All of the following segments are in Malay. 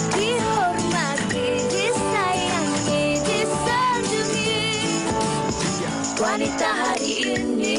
Dihormati, disayangi, disanjungi wanita hari ini.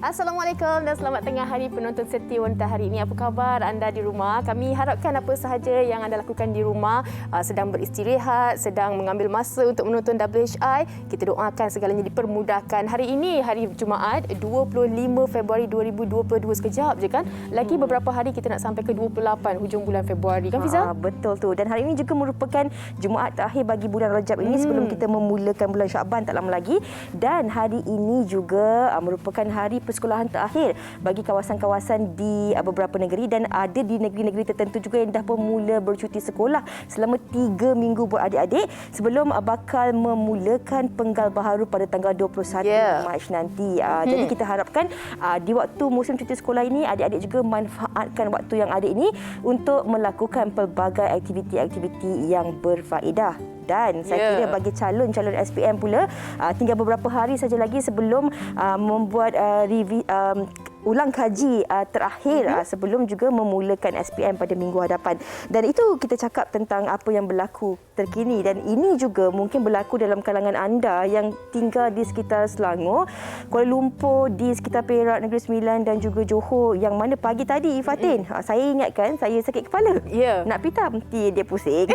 Assalamualaikum dan selamat tengah hari penonton setia wanita hari ini. Apa khabar anda di rumah? Kami harapkan apa sahaja yang anda lakukan di rumah, sedang beristirahat, sedang mengambil masa untuk menonton WHI, kita doakan segalanya dipermudahkan. Hari ini, hari Jumaat, 25 Februari 2022. Sekejap je kan? Lagi beberapa hari kita nak sampai ke 28 hujung bulan Februari. Kan Fiza? Betul tu. Dan hari ini juga merupakan Jumaat terakhir bagi bulan Rajab ini sebelum kita memulakan bulan Syaban tak lama lagi. Dan hari ini juga merupakan hari persekolahan terakhir bagi kawasan-kawasan di beberapa negeri, dan ada di negeri-negeri tertentu juga yang dah pun mula bercuti sekolah selama 3 minggu buat adik-adik sebelum bakal memulakan penggal baharu pada tanggal 21 Mac nanti. Jadi kita harapkan di waktu musim cuti sekolah ini adik-adik juga manfaatkan waktu yang ada ini untuk melakukan pelbagai aktiviti-aktiviti yang berfaedah. Dan saya kira bagi calon-calon SPM pula, tinggal beberapa hari saja lagi sebelum membuat ulang kaji terakhir sebelum juga memulakan SPM pada minggu hadapan. Dan itu kita cakap tentang apa yang berlaku terkini, dan ini juga mungkin berlaku dalam kalangan anda yang tinggal di sekitar Selangor, Kuala Lumpur, di sekitar Perak, Negeri Sembilan dan juga Johor, yang mana pagi tadi Fatin, saya ingatkan saya sakit kepala. Nak pitam, dia pusing,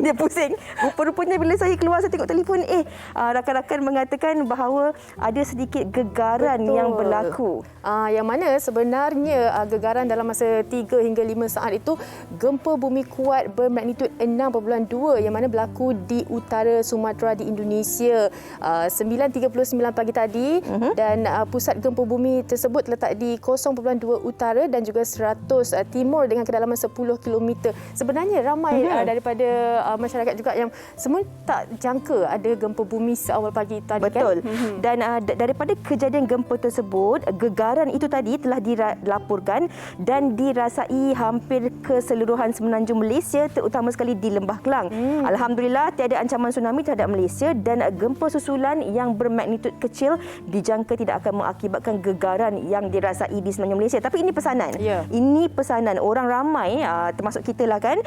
dia pusing. Rupa-rupanya bila saya keluar saya tengok telefon, rakan-rakan mengatakan bahawa ada sedikit gegaran yang berlaku. Yang mana sebenarnya gegaran dalam masa 3 hingga 5 saat itu gempa bumi kuat bermagnitud 6.2 yang mana berlaku di utara Sumatera di Indonesia 9.39 pagi tadi, dan pusat gempa bumi tersebut terletak di 0.2 utara dan juga 100 timur dengan kedalaman 10 km. Sebenarnya ramai daripada masyarakat juga yang semua tak jangka ada gempa bumi seawal pagi tadi. Betul. Kan? Dan daripada kejadian gempa tersebut, gegaran itu tadi telah dilaporkan dan dirasai hampir keseluruhan semenanjung Malaysia, terutama sekali di Lembah Kelang. Alhamdulillah tiada ancaman tsunami terhadap Malaysia, dan gempa susulan yang bermagnitud kecil dijangka tidak akan mengakibatkan gegaran yang dirasai di semenanjung Malaysia. Tapi ini pesanan. Ini pesanan orang ramai, termasuk kita lah kan,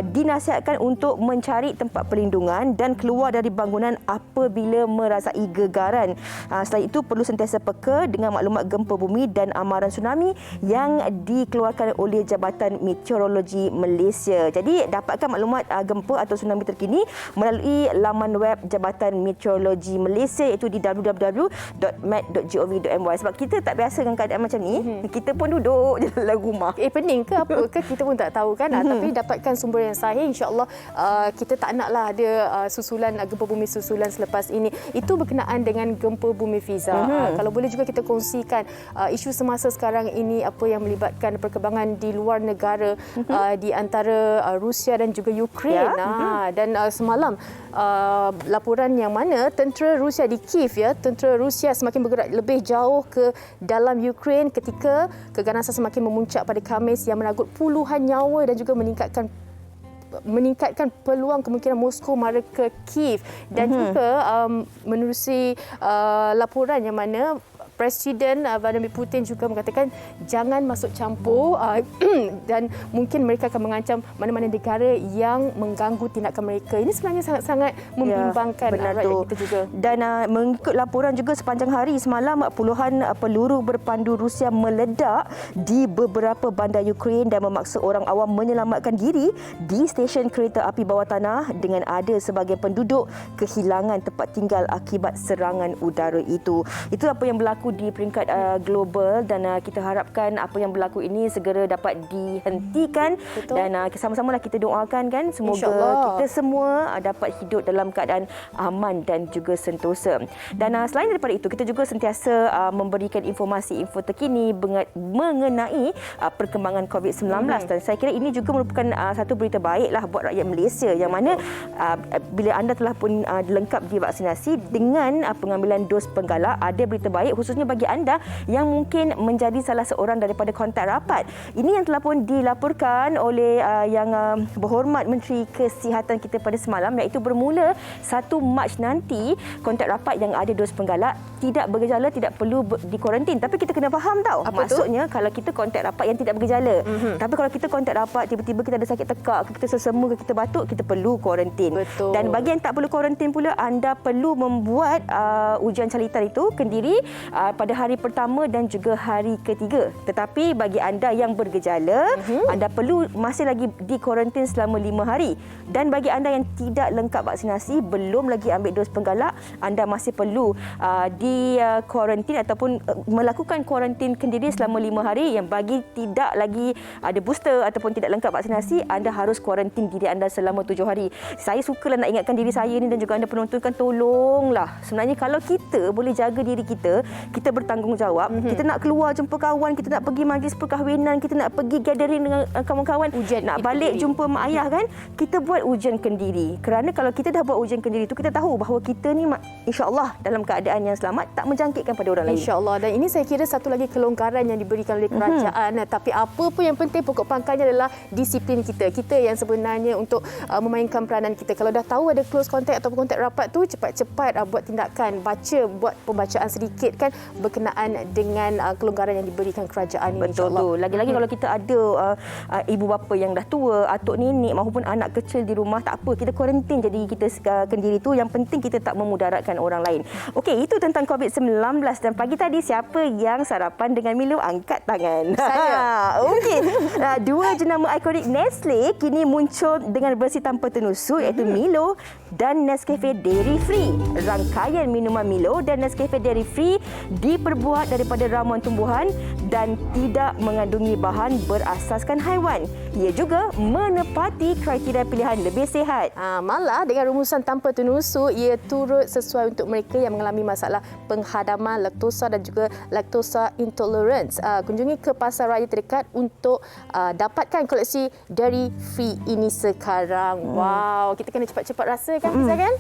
dinasihatkan untuk mencari tempat perlindungan dan keluar dari bangunan apabila merasai gegaran. Selain itu perlu sentiasa peka dengan maklumat gempa bumi dan amaran tsunami yang dikeluarkan oleh Jabatan Meteorologi Malaysia. Jadi dapatkan maklumat gempa atau tsunami terkini melalui laman web Jabatan Meteorologi Malaysia, iaitu di www.met.gov.my. Sebab kita tak biasa dengan keadaan macam ni, kita pun duduk je dalam rumah. Pening ke apa ke kita pun tak tahu kan. Tapi dapatkan sumber yang sahih, insya-Allah kita tak naklah ada susulan gempa bumi susulan selepas ini. Itu berkenaan dengan gempa bumi Fiza. Kalau boleh juga kita kongsikan isu semasa sekarang ini apa yang melibatkan perkembangan di luar negara, di antara Rusia dan juga Ukraine. Dan semalam laporan yang mana tentera Rusia di Kiev, tentera Rusia semakin bergerak lebih jauh ke dalam Ukraine ketika keganasan semakin memuncak pada Khamis yang merenggut puluhan nyawa dan juga meningkatkan peluang kemungkinan Moskow mara ke Kiev. Dan juga menerusi laporan yang mana Presiden Vladimir Putin juga mengatakan jangan masuk campur dan mungkin mereka akan mengancam mana-mana negara yang mengganggu tindakan mereka. Ini sebenarnya sangat-sangat membimbangkan rakyat kita juga. Dan mengikut laporan juga sepanjang hari semalam, puluhan peluru berpandu Rusia meledak di beberapa bandar Ukraine dan memaksa orang awam menyelamatkan diri di stesen kereta api bawah tanah, dengan ada sebahagian penduduk kehilangan tempat tinggal akibat serangan udara itu. Itu apa yang berlaku di peringkat global, dan kita harapkan apa yang berlaku ini segera dapat dihentikan. Betul. Dan sama-samalah kita doakan kan, semoga kita semua dapat hidup dalam keadaan aman dan juga sentosa. Dan selain daripada itu, kita juga sentiasa memberikan info terkini mengenai perkembangan COVID-19. Dan saya kira ini juga merupakan satu berita baiklah buat rakyat Malaysia, yang mana bila anda telah pun dilengkap divaksinasi dengan pengambilan dos penggalak, ada berita baik khususnya khususnya bagi anda yang mungkin menjadi salah seorang daripada kontak rapat. Ini yang telah pun dilaporkan oleh yang berhormat Menteri Kesihatan kita pada semalam, iaitu bermula 1 Mac nanti kontak rapat yang ada dos penggalak tidak bergejala tidak perlu dikuarantin. Tapi kita kena faham tau. Apa maksudnya tu? Kalau kita kontak rapat yang tidak bergejala. Tapi kalau kita kontak rapat tiba-tiba kita ada sakit tekak, kita sesama, kita batuk, kita perlu kuarantin. Betul. Dan bagi yang tak perlu kuarantin pula, anda perlu membuat ujian calitan itu kendiri pada hari pertama dan juga hari ketiga. Tetapi bagi anda yang bergejala, anda perlu masih lagi dikuarantin selama 5 hari. Dan bagi anda yang tidak lengkap vaksinasi, belum lagi ambil dos penggalak, anda masih perlu di kuarantin ataupun melakukan kuarantin kendiri selama 5 hari. Yang bagi tidak lagi ada booster ataupun tidak lengkap vaksinasi, anda harus kuarantin diri anda selama 7 hari. Saya sukalah nak ingatkan diri saya ni dan juga anda penonton, kan tolonglah. Sebenarnya kalau kita boleh jaga diri kita, kita bertanggungjawab, kita nak keluar jumpa kawan, kita nak pergi majlis perkahwinan, kita nak pergi gathering dengan kawan-kawan, nak balik jumpa mak ayah kan, kita buat ujian kendiri. Kerana kalau kita dah buat ujian kendiri tu, kita tahu bahawa kita ni insya-Allah dalam keadaan yang selamat, tak menjangkitkan pada orang lain. InsyaAllah. Dan ini saya kira satu lagi kelonggaran yang diberikan oleh kerajaan. Tapi apa pun yang penting, pokok pangkalnya adalah disiplin kita. Kita yang sebenarnya untuk memainkan peranan kita. Kalau dah tahu ada close contact atau kontak rapat tu, cepat-cepat buat tindakan. Buat pembacaan sedikit kan berkenaan dengan kelonggaran yang diberikan kerajaan ini. Betul tu. Lagi-lagi kalau kita ada ibu bapa yang dah tua, atuk nenek maupun anak kecil di rumah, tak apa, kita kuarantin jadi kita kendiri tu. Yang penting kita tak memudaratkan orang lain. Okey, itu tentang COVID-19. Dan pagi tadi siapa yang sarapan dengan Milo? Angkat tangan. Saya. Okey. 2 jenama ikonik Nestle kini muncul dengan versi tanpa tenusuk, iaitu Milo dan Nescafe Dairy Free. Rangkaian minuman Milo dan Nescafe Dairy Free diperbuat daripada ramuan tumbuhan dan tidak mengandungi bahan berasaskan haiwan. Ia juga menepati kriteria pilihan lebih sihat. Malah dengan rumusan tanpa tenusuk, ia turut sesuai untuk mereka yang mengalami masalah penghadaman laktosa dan juga laktosa intolerance. Kunjungi ke pasar raya terdekat untuk dapatkan koleksi Dairy Free ini sekarang. Wow, kita kena cepat-cepat rasa kan, Fiza kan?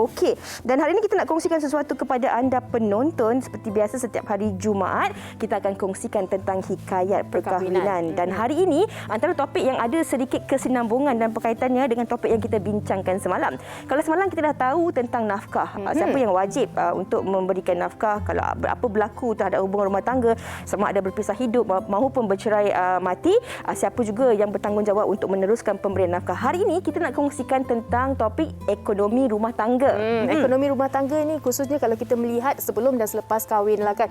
Okey. Dan hari ini kita nak kongsikan sesuatu kepada anda penonton. Seperti biasa setiap hari Jumaat, kita akan kongsikan tentang hikayat perkahwinan. Dan hari ini antara topik yang ada sedikit kesinambungan dan berkaitannya dengan topik yang kita bincangkan semalam. Kalau semalam kita dah tahu tentang nafkah. Siapa yang wajib untuk memberikan nafkah kalau apa berlaku terhadap hubungan rumah tangga, sama ada berpisah hidup maupun bercerai mati, siapa juga yang bertanggungjawab untuk meneruskan pemberian nafkah. Hari ini kita nak kongsikan tentang topik ekonomi rumah tangga. Ekonomi rumah tangga ni khususnya kalau kita melihat sebelum dan selepas kahwin lah kan,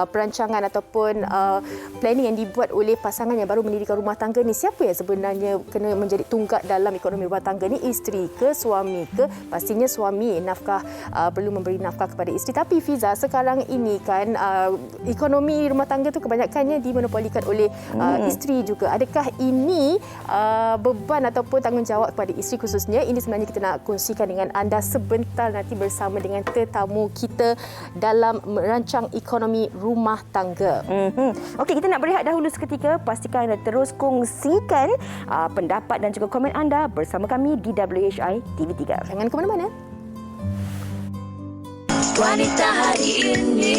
perancangan ataupun planning yang dibuat oleh pasangan yang baru mendirikan rumah tangga ni, siapa yang sebenarnya kena menjadi tunggak dalam ekonomi rumah tangga ni? Isteri ke, suami ke? Pastinya suami. Nafkah perlu memberi nafkah kepada isteri. Tapi Fiza, sekarang ini kan ekonomi rumah tangga tu kebanyakannya dimonopolikan oleh isteri juga. Adakah ini beban ataupun tanggungjawab kepada isteri khususnya? Ini sebenarnya kita nak kongsikan dengan anda sebentar nanti bersama dengan tetamu kita dalam merancang ekonomi rumah tangga. Okey, kita nak berehat dahulu seketika. Pastikan anda terus kongsikan pendapat dan juga komen anda bersama kami di WHI TV3. Jangan ke mana-mana. Wanita hari ini.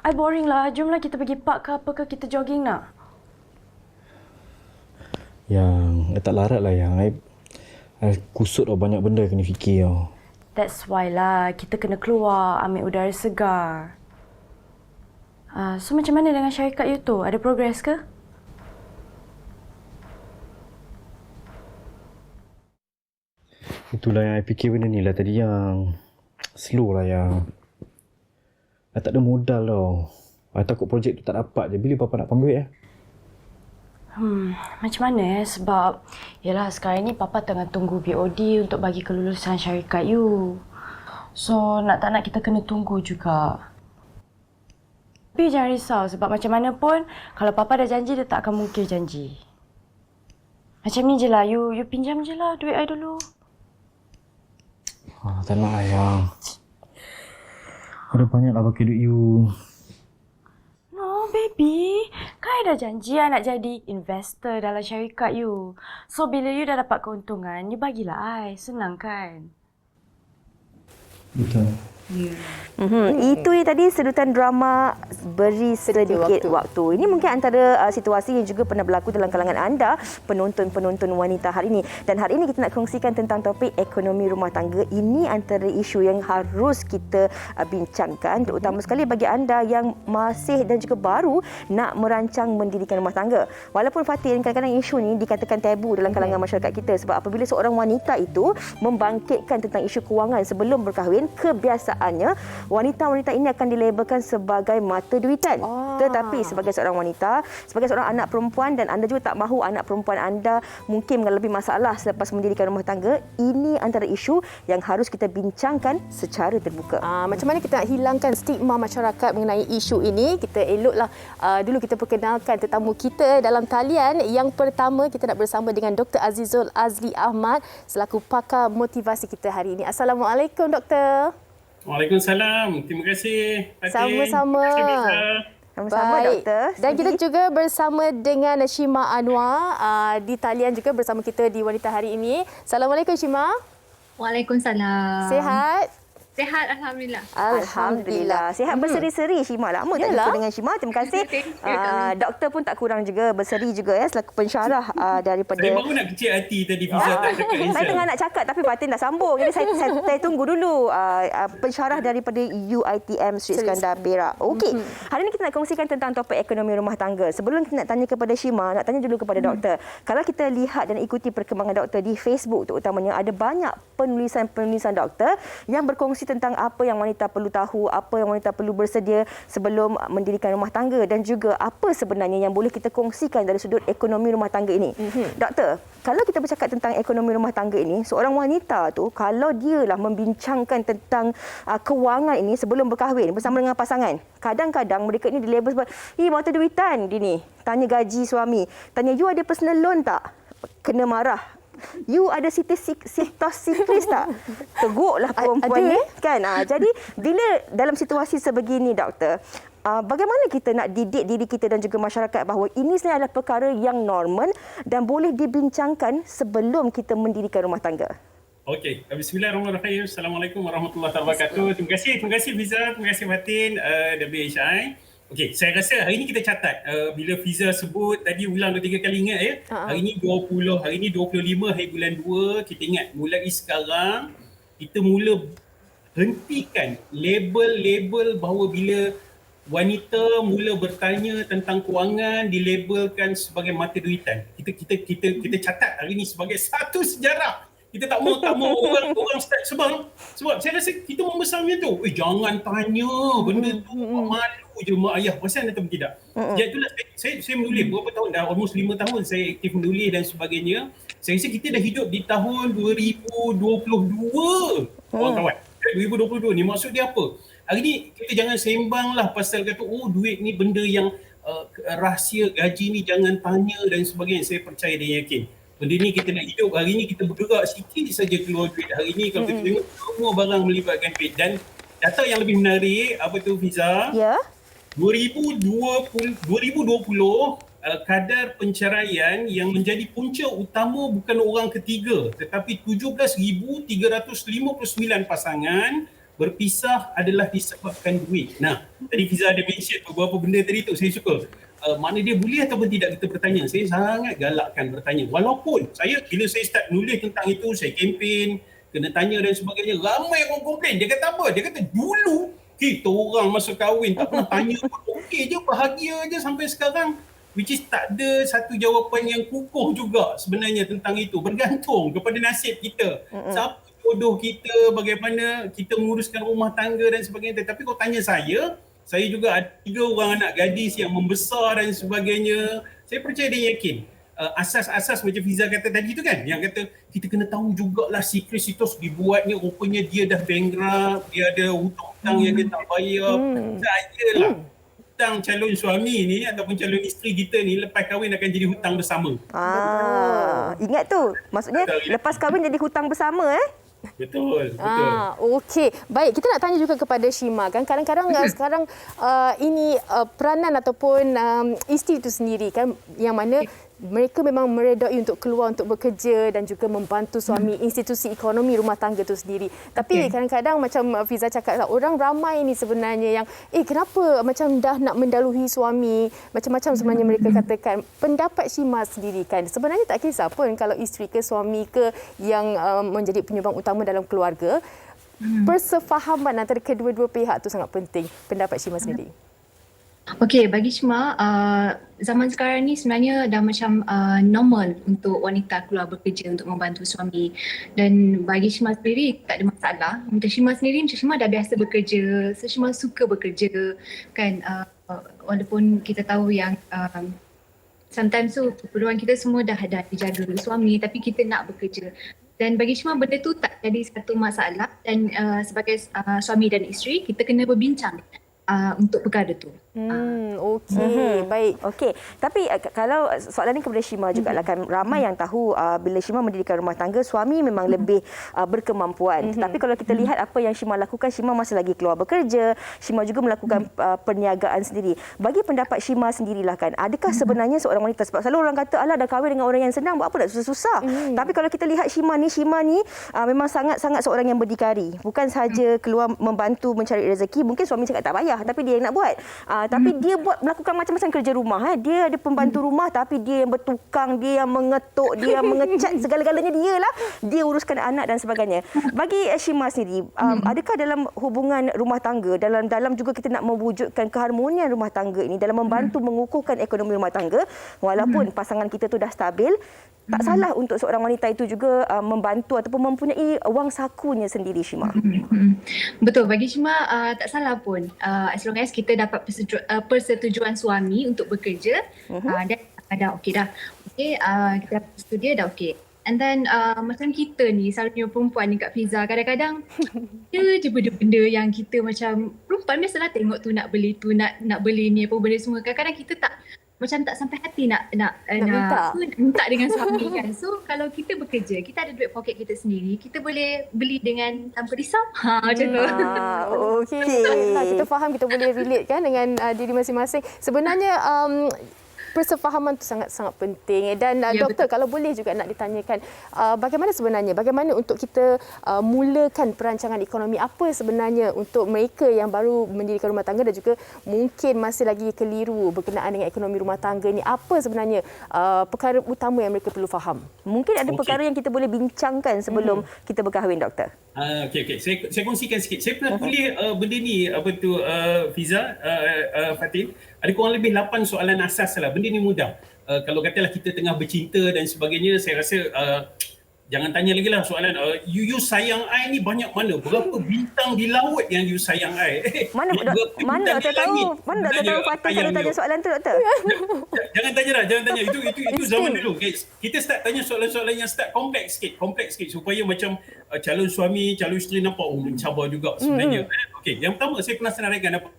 I boring lah. Jomlah kita pergi park ke apa ke, kita jogging nak. Yang tak larat lah yang I kusut banyak benda kena fikir tau. That's why lah kita kena keluar ambil udara segar. So macam mana dengan syarikat you tu? Ada progress ke? Itulah yang I fikir benda ni lah tadi, yang slow lah yang I tak ada modal tau. I takut projek tu tak dapat je. Bila Papa nak panggil Macam mana sebab yalah sekarang ni Papa tengah tunggu BOD untuk bagi kelulusan syarikat you. So nak tak nak kita kena tunggu juga. Tapi jangan risau sebab macam mana pun kalau Papa dah janji, dia tak akan mungkir janji. Macam ni je lah, you pinjam je lah duit I dulu. Tak nak lah yang ada banyak lah pakai duit you. No baby, kan I dah janji I nak jadi investor dalam syarikat you. So, bila you dah dapat keuntungan, you bagilah I. Senang kan? Betul. Itu dia tadi sedutan drama Beri Sedikit Waktu. Ini mungkin antara situasi yang juga pernah berlaku dalam kalangan anda, penonton-penonton wanita hari ini. Dan hari ini kita nak kongsikan tentang topik ekonomi rumah tangga. Ini antara isu yang harus kita bincangkan, terutama sekali bagi anda yang masih dan juga baru nak merancang mendirikan rumah tangga. Walaupun Fatin, kadang-kadang isu ni dikatakan tabu dalam kalangan masyarakat kita, sebab apabila seorang wanita itu membangkitkan tentang isu kewangan sebelum berkahwin, kebiasaannya wanita-wanita ini akan dilabelkan sebagai mata duitan. Tetapi sebagai seorang wanita, sebagai seorang anak perempuan, dan anda juga tak mahu anak perempuan anda mungkin mengalami masalah selepas mendirikan rumah tangga, ini antara isu yang harus kita bincangkan secara terbuka. Macam mana kita nak hilangkan stigma masyarakat mengenai isu ini? Kita eloklah dulu kita perkenalkan tetamu kita dalam talian. Yang pertama, kita nak bersama dengan Dr. Azizul Azli Ahmad selaku pakar motivasi kita hari ini. Assalamualaikum, Doktor. Waalaikumsalam. Terima kasih, Fatin. Sama-sama. Terima kasih, Fiza. Sama-sama, Baik. Doktor. Dan kita juga bersama dengan Shima Anwar di talian juga bersama kita di Wanita hari ini. Assalamualaikum, Shima. Waalaikumsalam. Sihat? Sihat, Alhamdulillah. Alhamdulillah. Sihat berseri-seri, Shima. Lama tak jumpa dengan Shima. Terima kasih. Doktor pun tak kurang juga berseri juga ya selaku pensyarah daripada... Saya baru nak kecil hati tadi, Fiza tak cakap Saya Izal. tengah nak cakap tapi Fatin dah sambung. Jadi saya tunggu dulu pensyarah daripada UiTM Sri Iskandar Perak. Okey. Hari ini kita nak kongsikan tentang topik ekonomi rumah tangga. Sebelum kita nak tanya kepada Shima, nak tanya dulu kepada doktor. Kalau kita lihat dan ikuti perkembangan doktor di Facebook terutamanya, ada banyak penulisan-penulisan doktor yang berkongsi tentang apa yang wanita perlu tahu, apa yang wanita perlu bersedia sebelum mendirikan rumah tangga, dan juga apa sebenarnya yang boleh kita kongsikan dari sudut ekonomi rumah tangga ini. Doktor, kalau kita bercakap tentang ekonomi rumah tangga ini, seorang wanita tu kalau dialah membincangkan tentang kewangan ini sebelum berkahwin bersama dengan pasangan, kadang-kadang mereka ini dilabel sebagai mata duitan dia ni. Tanya gaji suami, tanya you ada personal loan tak? Kena marah. You ada sitosiklis tak? Teguklah perempuan ni kan. Jadi bila dalam situasi sebegini, doktor, bagaimana kita nak didik diri kita dan juga masyarakat bahawa ini sebenarnya adalah perkara yang normal dan boleh dibincangkan sebelum kita mendirikan rumah tangga? Okey, bismillahirrahmanirrahim. Assalamualaikum warahmatullahi wabarakatuh. Terima kasih Fiza, terima kasih Fatin, WHI. Okey, saya rasa hari ini kita catat bila Fiza sebut tadi ulang 2-3 kali ingat ya. Hari ini 20, hari ini 25 hari bulan 2, kita ingat mulai sekarang kita mula hentikan label-label bahawa bila wanita mula bertanya tentang kewangan dilabelkan sebagai mata duitan. Kita catat hari ini sebagai satu sejarah. Kita tak mau orang start sebab saya rasa kita membesar macam tu. Jangan tanya benda tu, malu je mak ayah perasan atau tidak. Jadi itulah saya menulis berapa tahun dah, almost 5 tahun saya aktif menulis dan sebagainya. Saya rasa kita dah hidup di tahun 2022. Kawan-kawan. 2022 ni maksud dia apa? Hari ni kita jangan sembanglah pasal kata duit ni benda yang rahsia, gaji ni jangan tanya dan sebagainya. Saya percaya dan yakin benda ni kita nak hidup. Hari ni kita bergerak sikit saja keluar duit. Hari ni kalau kita tengok semua barang melibatkan duit. Dan data yang lebih menarik apa tu, Fiza? Ya. 2020 kadar penceraian yang menjadi punca utama bukan orang ketiga tetapi 17,359 pasangan berpisah adalah disebabkan duit. Nah, tadi Fiza ada mention beberapa benda tadi tu saya suka. Mana dia boleh ataupun tidak kita bertanya. Saya sangat galakkan bertanya. Walaupun bila saya start nulis tentang itu, saya kempen, kena tanya dan sebagainya. Ramai orang komplain. Dia kata apa? Dia kata dulu kita orang masa kahwin tak pernah tanya pun. Okey je, bahagia je sampai sekarang. Which is tak ada satu jawapan yang kukuh juga sebenarnya tentang itu. Bergantung kepada nasib kita. Siapa jodoh kita, bagaimana kita menguruskan rumah tangga dan sebagainya. Tetapi kalau tanya saya juga ada 3 orang anak gadis yang membesar dan sebagainya. Saya percaya dan yakin asas-asas macam Fiza kata tadi tu kan, yang kata kita kena tahu jugalah situs dibuatnya rupanya dia dah bankrupt, dia ada hutang-hutang yang dia tak bayar. Percayalah, hutang calon suami ni ataupun calon isteri kita ni lepas kahwin akan jadi hutang bersama. Ingat tu. Maksudnya lepas kahwin jadi hutang bersama Betul. Okey. Baik, kita nak tanya juga kepada Shima kan. Kadang-kadang sekarang ini peranan ataupun isteri itu sendiri kan yang mana mereka memang meredai untuk keluar untuk bekerja dan juga membantu suami institusi ekonomi rumah tangga itu sendiri. Tapi kadang-kadang macam Fiza cakap orang ramai ni sebenarnya yang kenapa macam dah nak mendahului suami, macam-macam sebenarnya mereka katakan. Pendapat Shima sendiri kan, sebenarnya tak kisah pun kalau isteri ke suami ke yang menjadi penyumbang utama dalam keluarga. Persefahaman antara kedua-dua pihak tu sangat penting. Pendapat Shima sendiri. Okey, bagi Shima, zaman sekarang ni sebenarnya dah macam normal untuk wanita keluar bekerja untuk membantu suami. Dan bagi Shima sendiri tak ada masalah. Untuk Shima sendiri, macam Shima dah biasa bekerja, so Shima suka bekerja kan. Walaupun kita tahu yang sometimes tu keperluan kita semua dah dijaga oleh suami, tapi kita nak bekerja. Dan bagi Shima benda tu tak jadi satu masalah dan sebagai suami dan isteri kita kena berbincang untuk perkara tu. Okey, baik. Okey, tapi kalau soalan ni kepada Shima jugalah kan, ramai yang tahu bila Shima mendirikan rumah tangga, suami memang lebih berkemampuan. Tetapi kalau kita lihat apa yang Shima lakukan, Shima masih lagi keluar bekerja, Shima juga melakukan perniagaan sendiri. Bagi pendapat Shima sendirilah kan, adakah sebenarnya seorang wanita, sebab selalu orang kata alah dah kahwin dengan orang yang senang, buat apa nak susah-susah. Tapi kalau kita lihat Shima ni memang sangat-sangat seorang yang berdikari. Bukan sahaja keluar membantu mencari rezeki, mungkin suami cakap tak payah tapi dia yang nak buat. Tapi dia melakukan macam-macam kerja rumah. Dia ada pembantu rumah tapi dia yang bertukang, dia yang mengetuk, dia yang mengecat, segala-galanya dia lah. Dia uruskan anak dan sebagainya. Bagi Shima sendiri, adakah dalam hubungan rumah tangga, dalam juga kita nak mewujudkan keharmonian rumah tangga ini, dalam membantu mengukuhkan ekonomi rumah tangga, walaupun pasangan kita tu dah stabil, tak salah untuk seorang wanita itu juga membantu ataupun mempunyai wang sakunya sendiri, Shima? Betul, bagi Shima tak salah pun. As long as kita dapat persetujuan suami untuk bekerja, dan dah okey dah. Okey, kita dapat setuju dah okey. And then macam kita ni, selalunya perempuan ni Kak Fiza, kadang-kadang dia je benda-benda yang kita macam perempuan biasalah tengok tu nak beli tu, nak beli ni apa benda semua. Kadang-kadang kita macam tak sampai hati nak minta dengan suami kan. So kalau kita bekerja, kita ada duit poket kita sendiri, kita boleh beli dengan tanpa risau. Macam tu. Okey. Kita faham, kita boleh relate kan dengan diri masing-masing. Sebenarnya persefahaman itu sangat-sangat penting. Dan doktor, betul, kalau boleh juga nak ditanyakan, bagaimana untuk kita mulakan perancangan ekonomi, apa sebenarnya untuk mereka yang baru mendirikan rumah tangga dan juga mungkin masih lagi keliru berkenaan dengan ekonomi rumah tangga ni, apa sebenarnya perkara utama yang mereka perlu faham? Mungkin ada perkara yang kita boleh bincangkan sebelum kita berkahwin, doktor. Okey. Saya kongsikan sikit. Saya pernah tulis benda ni, Fiza, Fatin. Ada kurang lebih 8 soalan asas lah. Benda ni mudah. Kalau katalah kita tengah bercinta dan sebagainya, saya rasa jangan tanya lagi lah soalan you sayang I ni banyak mana? Berapa bintang di laut yang you sayang I? Mana doktor tahu? Mana doktor tahu Fatin selalu tanya soalan tu, doktor? Jangan tanya. Itu zaman dulu. Okay. Kita start tanya soalan-soalan yang start kompleks sikit supaya macam calon suami, calon isteri nampak mencabar juga sebenarnya. Okey, yang pertama saya pernah senaraikan apa?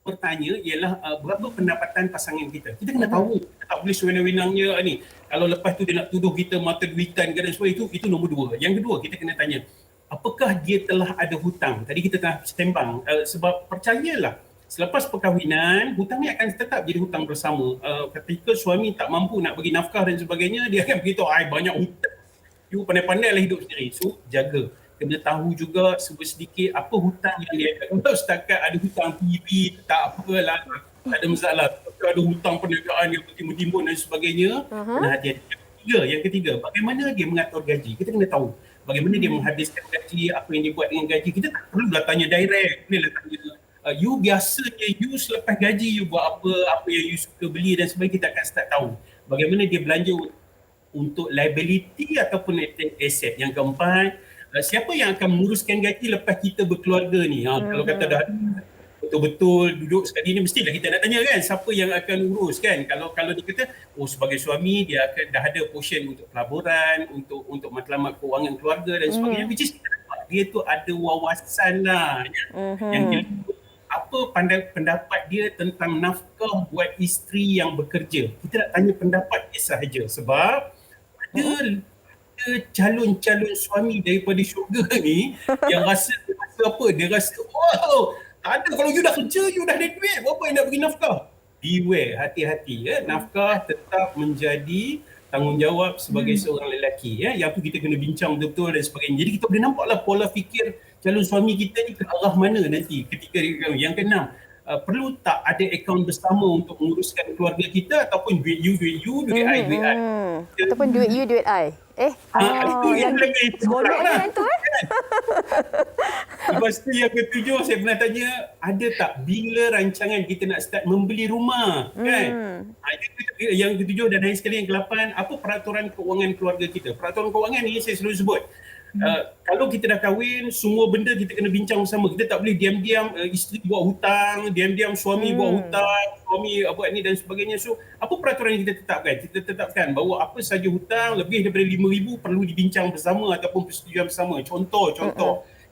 Bertanya ialah berapa pendapatan pasangan kita. Kita kena tahu. Kita tak boleh sewenang-wenangnya ni. Kalau lepas tu dia nak tuduh kita mata duitan dan sebagainya, itu nombor 2. Yang kedua, kita kena tanya, apakah dia telah ada hutang? Tadi kita telah sembang. Sebab percayalah, selepas perkahwinan, hutang ni akan tetap jadi hutang bersama. Ketika suami tak mampu nak bagi nafkah dan sebagainya, dia akan beritahu, banyak hutang. You pandai-pandai lah hidup sendiri. So, jaga. Kena tahu juga sedikit apa hutang yang dia ada. Kalau setakat ada hutang TV, tak apalah, tak ada masalah. Kalau ada hutang perniagaan yang bertimbun-timbun dan sebagainya, kena hati-hati. Yang ketiga, bagaimana dia mengatur gaji? Kita kena tahu bagaimana dia menghabiskan gaji, apa yang dia buat dengan gaji. Kita tak perlulah tanya direct, bolehlah tanya. You biasanya, you selepas gaji, you buat apa yang you suka beli dan sebagainya, kita akan start tahu. Bagaimana dia belanja untuk liability ataupun aset. Yang keempat, siapa yang akan menguruskan gaji lepas kita berkeluarga ni? Kalau kata dah betul-betul duduk sekali ni, mestilah kita nak tanya kan siapa yang akan urus kan. Kalau dia kata sebagai suami dia akan dah ada portion untuk pelaburan, untuk matlamat kewangan keluarga dan sebagainya, which is kita dapat dia tu ada wawasan lah. Yang kedua, apa pendapat dia tentang nafkah buat isteri yang bekerja. Kita nak tanya pendapat dia sahaja sebab ada ada calon-calon suami daripada syurga ni yang rasa apa? Dia rasa, wow, tak ada, kalau you dah kerja, you dah ada duit, berapa yang nak bagi nafkah? Beware, hati-hati ya. Nafkah tetap menjadi tanggungjawab sebagai seorang lelaki ya. Yang tu kita kena bincang betul-betul dan sebagainya. Jadi kita boleh nampaklah pola fikir calon suami kita ni ke arah mana nanti ketika dia kahwin. Yang keenam, perlu tak ada akaun bersama untuk menguruskan keluarga kita, ataupun duit you, duit I, duit I. Ataupun duit you, duit I. Itu yang lebih Golok lah. yang tu Lepas tu yang ketujuh, saya pernah tanya, ada tak bila rancangan kita nak start membeli rumah kan? Yang ketujuh dan lain sekali yang ke-8, apa peraturan keuangan keluarga kita? Peraturan keuangan ni saya selalu sebut. Kalau kita dah kahwin, semua benda kita kena bincang bersama. Kita tak boleh diam-diam isteri buat hutang, diam-diam suami buat hutang, suami buat ni dan sebagainya. So, apa peraturan yang kita tetapkan? Kita tetapkan bahawa apa saja hutang lebih daripada RM5,000 perlu dibincang bersama ataupun persetujuan bersama. Contoh.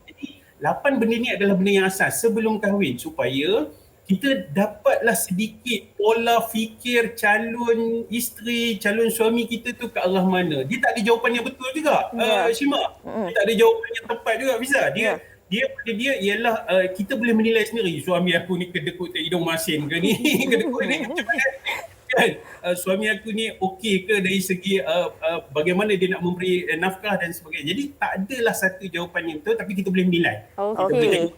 Jadi, 8 benda ni adalah benda yang asas sebelum kahwin supaya kita dapatlah sedikit pola fikir calon isteri, calon suami kita tu ke arah mana. Dia tak ada jawapan yang betul juga, Shima. Dia tak ada jawapan yang tepat juga, Fiza. Dia ialah kita boleh menilai sendiri, suami aku ni kedekut hidung masin ke ni, kedekut ni macam mana kan? Suami aku ni okey ke dari segi bagaimana dia nak memberi nafkah dan sebagainya. Jadi tak adalah satu jawapan yang betul, tapi kita boleh menilai. Kita boleh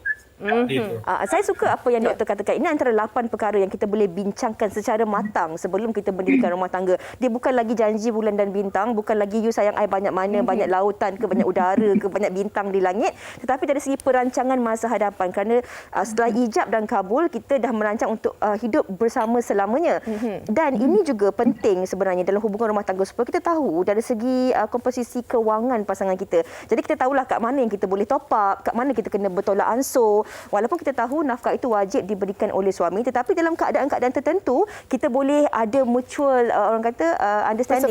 Saya suka apa yang doktor katakan. Ini antara 8 perkara yang kita boleh bincangkan secara matang sebelum kita mendirikan rumah tangga. Dia bukan lagi janji bulan dan bintang, bukan lagi you sayang I banyak mana, banyak lautan ke, banyak udara ke, banyak bintang di langit, tetapi dari segi perancangan masa hadapan. Kerana setelah ijab dan kabul, kita dah merancang untuk hidup bersama selamanya. Dan ini juga penting sebenarnya dalam hubungan rumah tangga supaya kita tahu dari segi komposisi kewangan pasangan kita. Jadi kita tahulah kat mana yang kita boleh top up, kat mana kita kena bertolak ansur. Walaupun kita tahu nafkah itu wajib diberikan oleh suami, tetapi dalam keadaan-keadaan tertentu kita boleh ada mutual orang kata understanding,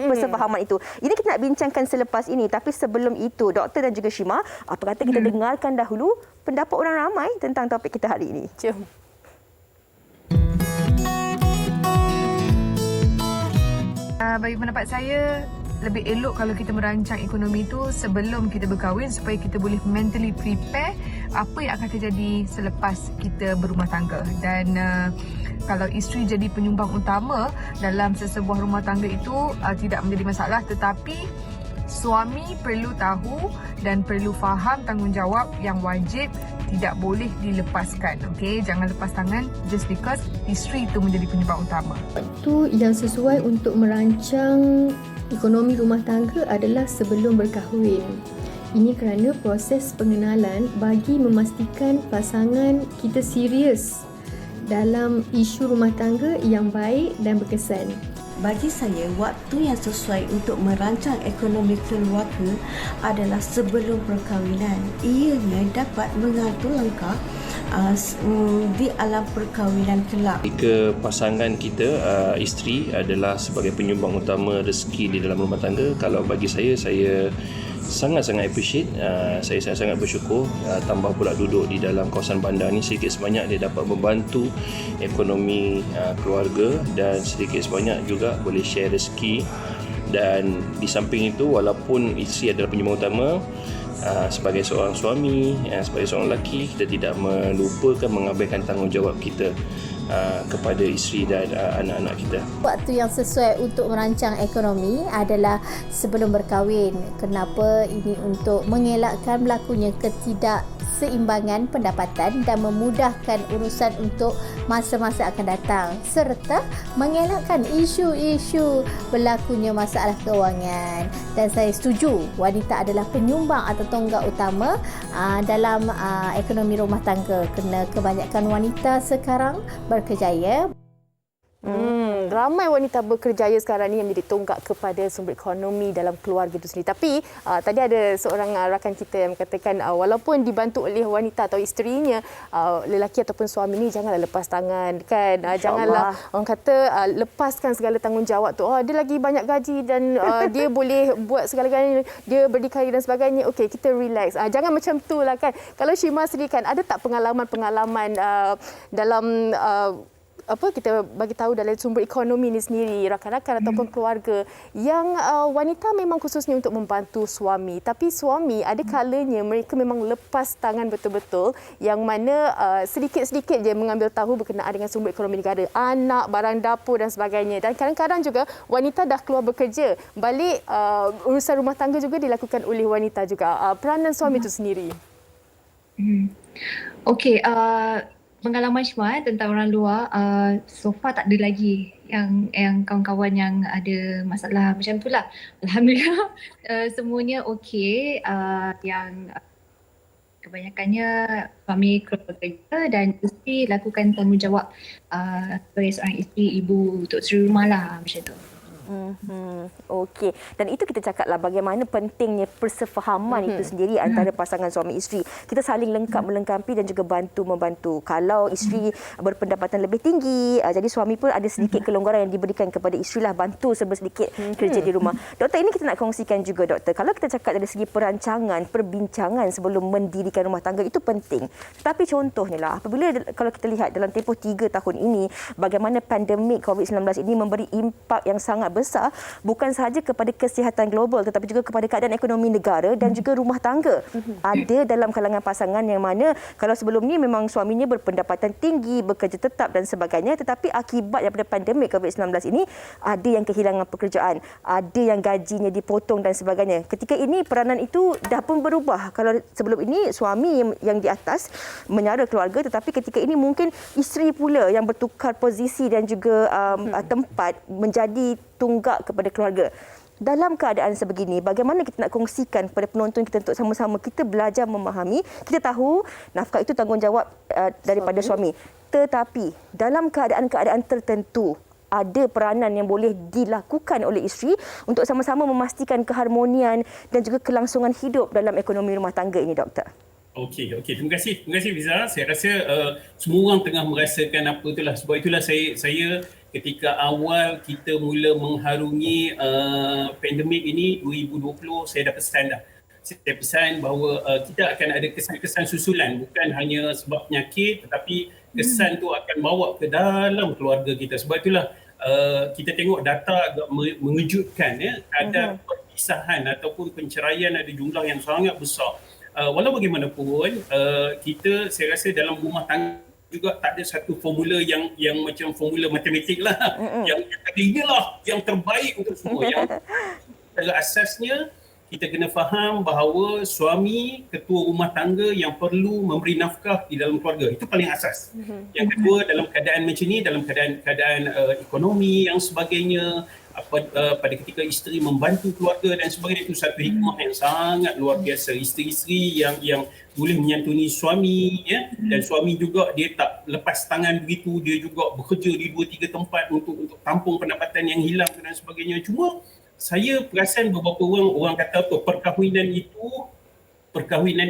persefahaman itu. Ini kita nak bincangkan selepas ini, tapi sebelum itu doktor dan juga Shima, apa kata kita dengarkan dahulu pendapat orang ramai tentang topik kita hari ini. Jom. Bagi pendapat saya, lebih elok kalau kita merancang ekonomi itu sebelum kita berkahwin supaya kita boleh mentally prepare apa yang akan terjadi selepas kita berumah tangga. Dan kalau isteri jadi penyumbang utama dalam sesebuah rumah tangga itu tidak menjadi masalah, tetapi suami perlu tahu dan perlu faham tanggungjawab yang wajib tidak boleh dilepaskan. Okey, jangan lepas tangan just because isteri itu menjadi penyumbang utama. Itu yang sesuai untuk merancang ekonomi rumah tangga adalah sebelum berkahwin. Ini kerana proses pengenalan bagi memastikan pasangan kita serius dalam isu rumah tangga yang baik dan berkesan. Bagi saya, waktu yang sesuai untuk merancang ekonomi keluarga adalah sebelum perkahwinan. Ianya dapat mengatur langkah di alam perkahwinan kelak. Jika pasangan kita, isteri adalah sebagai penyumbang utama rezeki di dalam rumah tangga, kalau bagi saya sangat-sangat appreciate, saya sangat-sangat bersyukur, tambah pula duduk di dalam kawasan bandar ni, sedikit sebanyak dia dapat membantu ekonomi keluarga dan sedikit sebanyak juga boleh share rezeki. Dan di samping itu, walaupun isteri adalah penyumbang utama, sebagai seorang suami, sebagai seorang lelaki, kita tidak melupakan mengabaikan tanggungjawab kita kepada isteri dan anak-anak kita. Waktu yang sesuai untuk merancang ekonomi adalah sebelum berkahwin. Kenapa? Ini untuk mengelakkan berlakunya ketidakseimbangan pendapatan dan memudahkan urusan untuk masa-masa akan datang, serta mengelakkan isu-isu berlakunya masalah kewangan. Dan saya setuju wanita adalah penyumbang atau tonggak utama dalam ekonomi rumah tangga, kerana kebanyakan wanita sekarang berkejaya. Ramai wanita berkerjaya sekarang ni yang menjadi tonggak kepada sumber ekonomi dalam keluarga itu sendiri. Tapi tadi ada seorang rakan kita yang mengatakan walaupun dibantu oleh wanita atau isterinya, lelaki ataupun suami ni janganlah lepas tangan kan. Janganlah orang kata lepaskan segala tanggungjawab tu. Dia lagi banyak gaji dan dia boleh buat segala-galanya, dia berdikari dan sebagainya. Okey, kita relax. Jangan macam tu lah kan. Kalau Shima sendiri kan, ada tak pengalaman-pengalaman dalam kita bagi tahu dalam sumber ekonomi ini sendiri, rakan-rakan ataupun keluarga yang wanita memang khususnya untuk membantu suami, tapi suami ada kalanya mereka memang lepas tangan betul-betul, yang mana sedikit-sedikit je mengambil tahu berkenaan dengan sumber ekonomi negara, anak, barang dapur dan sebagainya. Dan kadang-kadang juga wanita dah keluar bekerja, balik urusan rumah tangga juga dilakukan oleh wanita juga. Peranan suami itu sendiri. Okey, pengalaman Syma tentang orang luar, so far tak ada lagi yang kawan-kawan yang ada masalah macam tu lah. Alhamdulillah, semuanya okey. Yang kebanyakannya suami keluar bekerja dan isteri lakukan tanggungjawab sebagai seorang isteri, ibu untuk suri rumah lah, macam tu. Okey. Dan itu kita cakaplah bagaimana pentingnya persefahaman itu sendiri antara pasangan suami isteri. Kita saling lengkap melengkapi dan juga bantu-membantu. Kalau isteri berpendapatan lebih tinggi, jadi suami pun ada sedikit kelonggaran yang diberikan kepada isteri lah, bantu sedikit kerja di rumah. Doktor, ini kita nak kongsikan juga, doktor. Kalau kita cakap dari segi perancangan, perbincangan sebelum mendirikan rumah tangga itu penting. Tapi contohnya lah, apabila kalau kita lihat dalam tempoh 3 tahun ini, bagaimana pandemik COVID-19 ini memberi impak yang sangat besar, bukan sahaja kepada kesihatan global tetapi juga kepada keadaan ekonomi negara dan juga rumah tangga. Ada dalam kalangan pasangan yang mana kalau sebelum ni memang suaminya berpendapatan tinggi, bekerja tetap dan sebagainya, tetapi akibat daripada pandemik COVID-19 ini ada yang kehilangan pekerjaan, ada yang gajinya dipotong dan sebagainya. Ketika ini peranan itu dah pun berubah. Kalau sebelum ini suami yang di atas menyara keluarga, tetapi ketika ini mungkin isteri pula yang bertukar posisi dan juga tempat menjadi tunggak kepada keluarga. Dalam keadaan sebegini, bagaimana kita nak kongsikan kepada penonton kita untuk sama-sama kita belajar memahami, kita tahu nafkah itu tanggungjawab daripada suami. Tetapi dalam keadaan-keadaan tertentu, ada peranan yang boleh dilakukan oleh isteri untuk sama-sama memastikan keharmonian dan juga kelangsungan hidup dalam ekonomi rumah tangga ini, doktor. Okey. Terima kasih Fiza. Saya rasa semua orang tengah merasakan apa itulah. Sebab itulah saya ketika awal kita mula mengharungi pandemik ini 2020, saya dah pesan dah. Saya pesan bahawa kita akan ada kesan-kesan susulan, bukan hanya sebab penyakit, tetapi kesan tu akan bawa ke dalam keluarga kita. Sebab itulah kita tengok data agak mengejutkan, ya. Kadar perpisahan ataupun penceraian ada jumlah yang sangat besar. Walau bagaimanapun, saya rasa dalam rumah tangga juga tak ada satu formula yang macam formula matematik lah. Yang ada inilah yang terbaik untuk semua. Yang pada asasnya kita kena faham bahawa suami ketua rumah tangga yang perlu memberi nafkah di dalam keluarga. Itu paling asas. Yang kedua, dalam keadaan macam ni, dalam keadaan ekonomi yang sebagainya, pada ketika isteri membantu keluarga dan sebagainya, itu satu hikmah yang sangat luar biasa. Isteri-isteri yang boleh menyantuni suami, ya, dan suami juga dia tak lepas tangan begitu, dia juga bekerja di 2-3 tempat untuk tampung pendapatan yang hilang dan sebagainya. Cuma saya perasan beberapa orang kata apa, perkahwinan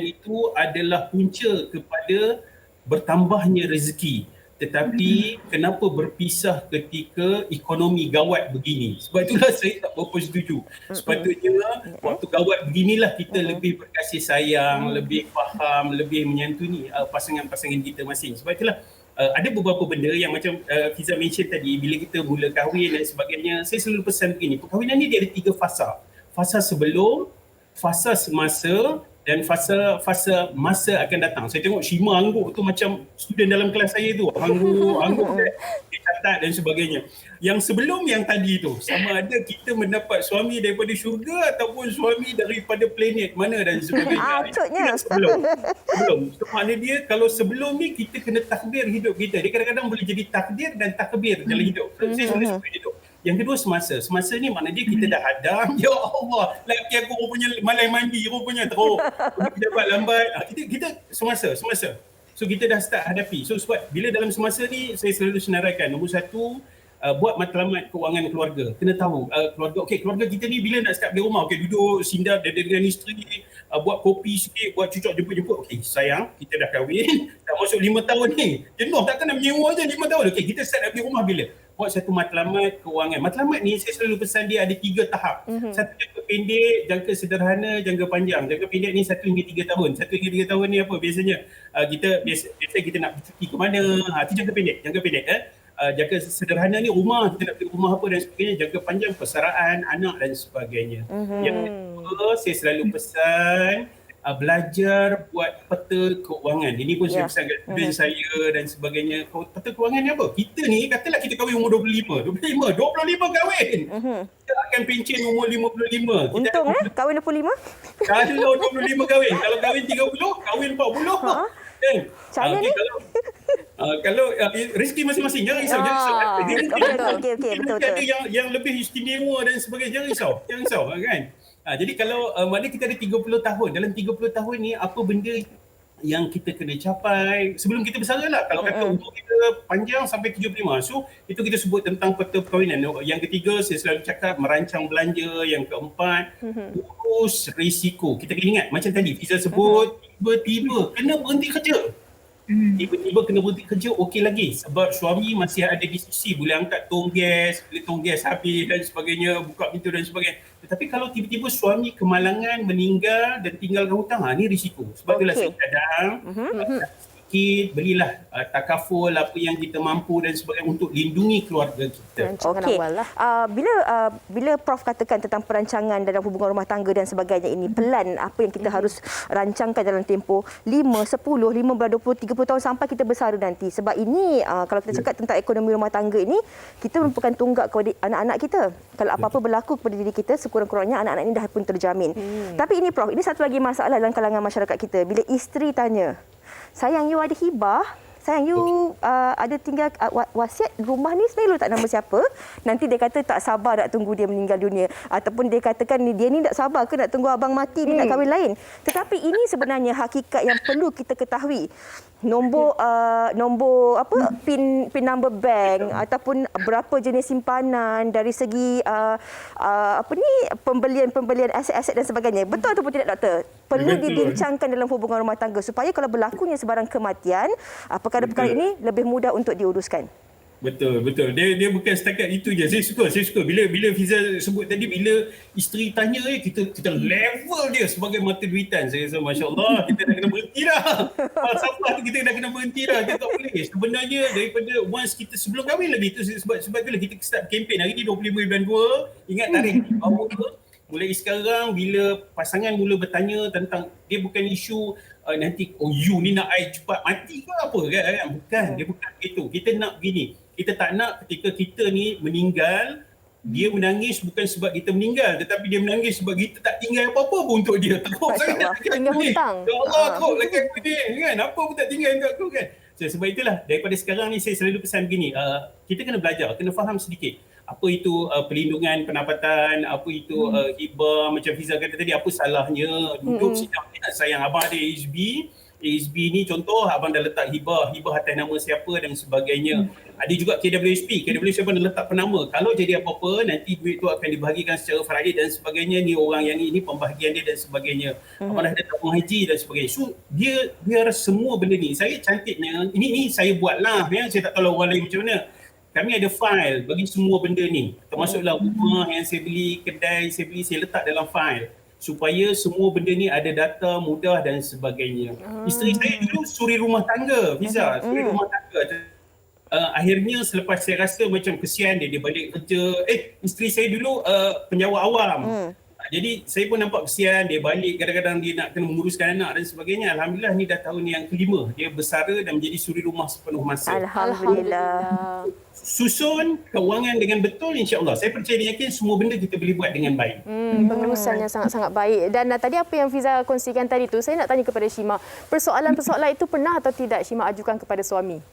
itu adalah punca kepada bertambahnya rezeki. Tetapi kenapa berpisah ketika ekonomi gawat begini? Sebab itulah saya tak berapa setuju. Sepatutnya waktu gawat beginilah kita lebih berkasih sayang, lebih faham, lebih menyantuni pasangan-pasangan kita masing. Sebab itulah ada beberapa benda yang macam Fiza mention tadi, bila kita mula kahwin dan sebagainya, saya selalu pesan begini, perkahwinan ni dia ada 3 fasa. Fasa sebelum, fasa semasa dan fasa masa akan datang. Saya tengok Syima angguk tu macam student dalam kelas saya tu. Angguk dia catat dan sebagainya. Yang sebelum yang tadi tu, sama ada kita mendapat suami daripada syurga ataupun suami daripada planet mana dan sebagainya. Sebelum. So, maknanya dia kalau sebelum ni kita kena takdir hidup kita. Dia kadang-kadang boleh jadi takdir dan takbir dalam hidup. Saya selalu sebut itu. Yang kedua semasa. Semasa ni maknanya kita dah hadam. Ya Allah, lelaki aku rupanya malai mandi rupanya teruk. Kita dapat lambat. Kita semasa. So kita dah start hadapi. So sebab bila dalam semasa ni saya selalu senaraikan. Nombor 1, buat matlamat kewangan keluarga. Kena tahu keluarga kita ni bila nak start beli rumah, duduk singgah dengan isteri, buat kopi sikit, buat cucuk jemput-jemput. Sayang, kita dah kahwin, dah masuk 5 tahun ni. Jenuh takkan nak menyewa je 5 tahun. Kita start nak beli rumah bila? Buat satu matlamat kewangan. Matlamat ni saya selalu pesan dia ada 3 tahap. Satu jangka pendek, jangka sederhana, jangka panjang. Jangka pendek ni 1 hingga 3 tahun. 1 hingga 3 tahun ni apa biasanya? Kita nak bercuti ke mana? Itu jangka pendek. jaga sederhana ni rumah, kita nak beli rumah apa dan sebagainya, jaga panjang persaraan anak dan sebagainya. Yang kedua, saya selalu pesan belajar buat peta keuangan. Ini pun saya pesan kat student saya dan sebagainya. Peta keuangan ni apa? Kita ni, katalah kita kahwin umur 25 kahwin. Kita akan pencen umur 55. Untung kahwin 25? Kalau 25 kahwin. Kalau kahwin 30, kahwin 40. Kan? Macam ni? Kalau rezeki masing-masing, jangan risau. Betul. Ada yang lebih istimewa dan sebagainya, jangan risau kan. Jadi kalau maknanya kita ada 30 tahun, dalam 30 tahun ni apa benda yang kita kena capai sebelum kita bersara lah. Kalau kata umur kita panjang sampai 75, so itu kita sebut tentang peta perkahwinan. Yang ketiga, saya selalu cakap merancang belanja. Yang keempat, urus risiko. Kita kena ingat macam tadi Fiza sebut, tiba-tiba kena berhenti kerja. Tiba-tiba kena berhenti kerja, okey lagi sebab suami masih ada di sisi, boleh angkat tong gas habis dan sebagainya, buka pintu dan sebagainya. Tetapi kalau tiba-tiba suami kemalangan, meninggal dan tinggalkan hutang, ni risiko. Sebab itulah saya cadang sedikit, belilah takaful apa yang kita mampu dan sebagainya untuk lindungi keluarga kita. Okey. Bila Prof katakan tentang perancangan dalam hubungan rumah tangga dan sebagainya ini, pelan apa yang kita harus rancangkan dalam tempoh 5, 10, 15, 20, 30 tahun sampai kita bersara nanti. Sebab ini kalau kita cakap tentang ekonomi rumah tangga ini, kita merupakan tunggak kepada anak-anak kita. Kalau apa-apa berlaku kepada diri kita, sekurang-kurangnya anak-anak ini dah pun terjamin. Tapi ini Prof, ini satu lagi masalah dalam kalangan masyarakat kita. Bila isteri tanya, sayang you ada hibah, sayang you ada tinggal wasiat rumah ni sebenarnya lu tak nama siapa, nanti dia kata tak sabar nak tunggu dia meninggal dunia, ataupun dia katakan dia ni tak sabar ke nak tunggu abang mati ni nak kahwin lain. Tetapi ini sebenarnya hakikat yang perlu kita ketahui. Nombor pin number bank ataupun berapa jenis simpanan dari segi pembelian aset-aset dan sebagainya. Betul ataupun tidak, doktor? Perlu dibincangkan dalam hubungan rumah tangga supaya kalau berlakunya sebarang kematian, perkara-perkara ini lebih mudah untuk diuruskan. Betul. Dia bukan setakat itu je. Saya suka bila Fiza sebut tadi, bila isteri tanya kita level dia sebagai mata duitan. Saya rasa masya-Allah kita dah kena berhenti dah. Falsafah tu kita dah kena berhenti dah. Kita tak boleh. Sebenarnya daripada once kita sebelum kahwin lagi tu, sebab itulah kita start kempen hari ni 25 bulan 2. Ingat tarikh mulai sekarang bila pasangan mula bertanya tentang, dia bukan isu nanti you ni nak I cepat mati ke apa kan? Bukan, dia bukan itu. Kita nak begini. Kita tak nak ketika kita ni meninggal, dia menangis bukan sebab kita meninggal, tetapi dia menangis sebab kita tak tinggal apa-apa pun untuk dia. Takut sangat. Tinggal hutang. Ya Allah, takut lagi aku ni kan. Apa pun tak tinggal untuk aku kan. So, sebab itulah daripada sekarang ni saya selalu pesan begini. Kita kena belajar, kena faham sedikit. Apa itu perlindungan pendapatan, apa itu hibah, macam Fiza kata tadi, apa salahnya duduk sidang nak sayang abang ada ASB ni contoh, abang dah letak hibah atas nama siapa dan sebagainya. Ada juga KWSP abang dah letak penama. Kalau jadi apa-apa, nanti duit tu akan dibahagikan secara faraid dan sebagainya. Ni orang yang ini pembahagian dia dan sebagainya. Abang dah ada tabung haji dan sebagainya. So biar semua benda ni, saya cantiknya, ini saya buatlah ya. Saya tak tahu orang lain macam mana. Kami ada file bagi semua benda ni. Termasuklah rumah yang saya beli, kedai saya beli, saya letak dalam file. Supaya semua benda ni ada data mudah dan sebagainya. Isteri saya dulu suri rumah tangga, Fiza. Suri rumah tangga. Akhirnya selepas saya rasa macam kesian dia balik kerja. Isteri saya dulu penjawat awam. Jadi saya pun nampak kesian, dia balik kadang-kadang dia nak kena menguruskan anak dan sebagainya. Alhamdulillah ni dah tahun yang kelima. Dia bersara dan menjadi suri rumah sepenuh masa. Alhamdulillah. Susun kewangan dengan betul, insya-Allah. Saya percaya dan yakin semua benda kita boleh buat dengan baik. Pengurusan yang sangat-sangat baik. Dan tadi apa yang Fiza kongsikan tadi tu, saya nak tanya kepada Shima. Persoalan-persoalan itu pernah atau tidak Shima ajukan kepada suami?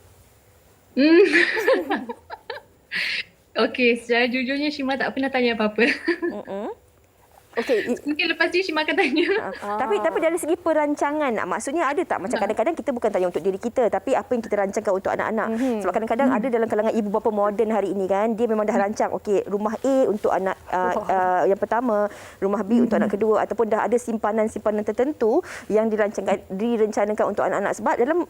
Okey, secara jujurnya Shima tak pernah tanya apa-apa. Okey, mungkin lepas ni Shima akan tanya. Tapi dari segi perancangan, maksudnya ada tak macam kadang-kadang kita bukan tanya untuk diri kita, tapi apa yang kita rancangkan untuk anak-anak. Sebab kadang-kadang ada dalam kalangan ibu bapa moden hari ini kan, dia memang dah rancang okey, rumah A untuk anak yang pertama, rumah B untuk anak kedua, ataupun dah ada simpanan-simpanan tertentu yang direncanakan untuk anak-anak. Sebab dalam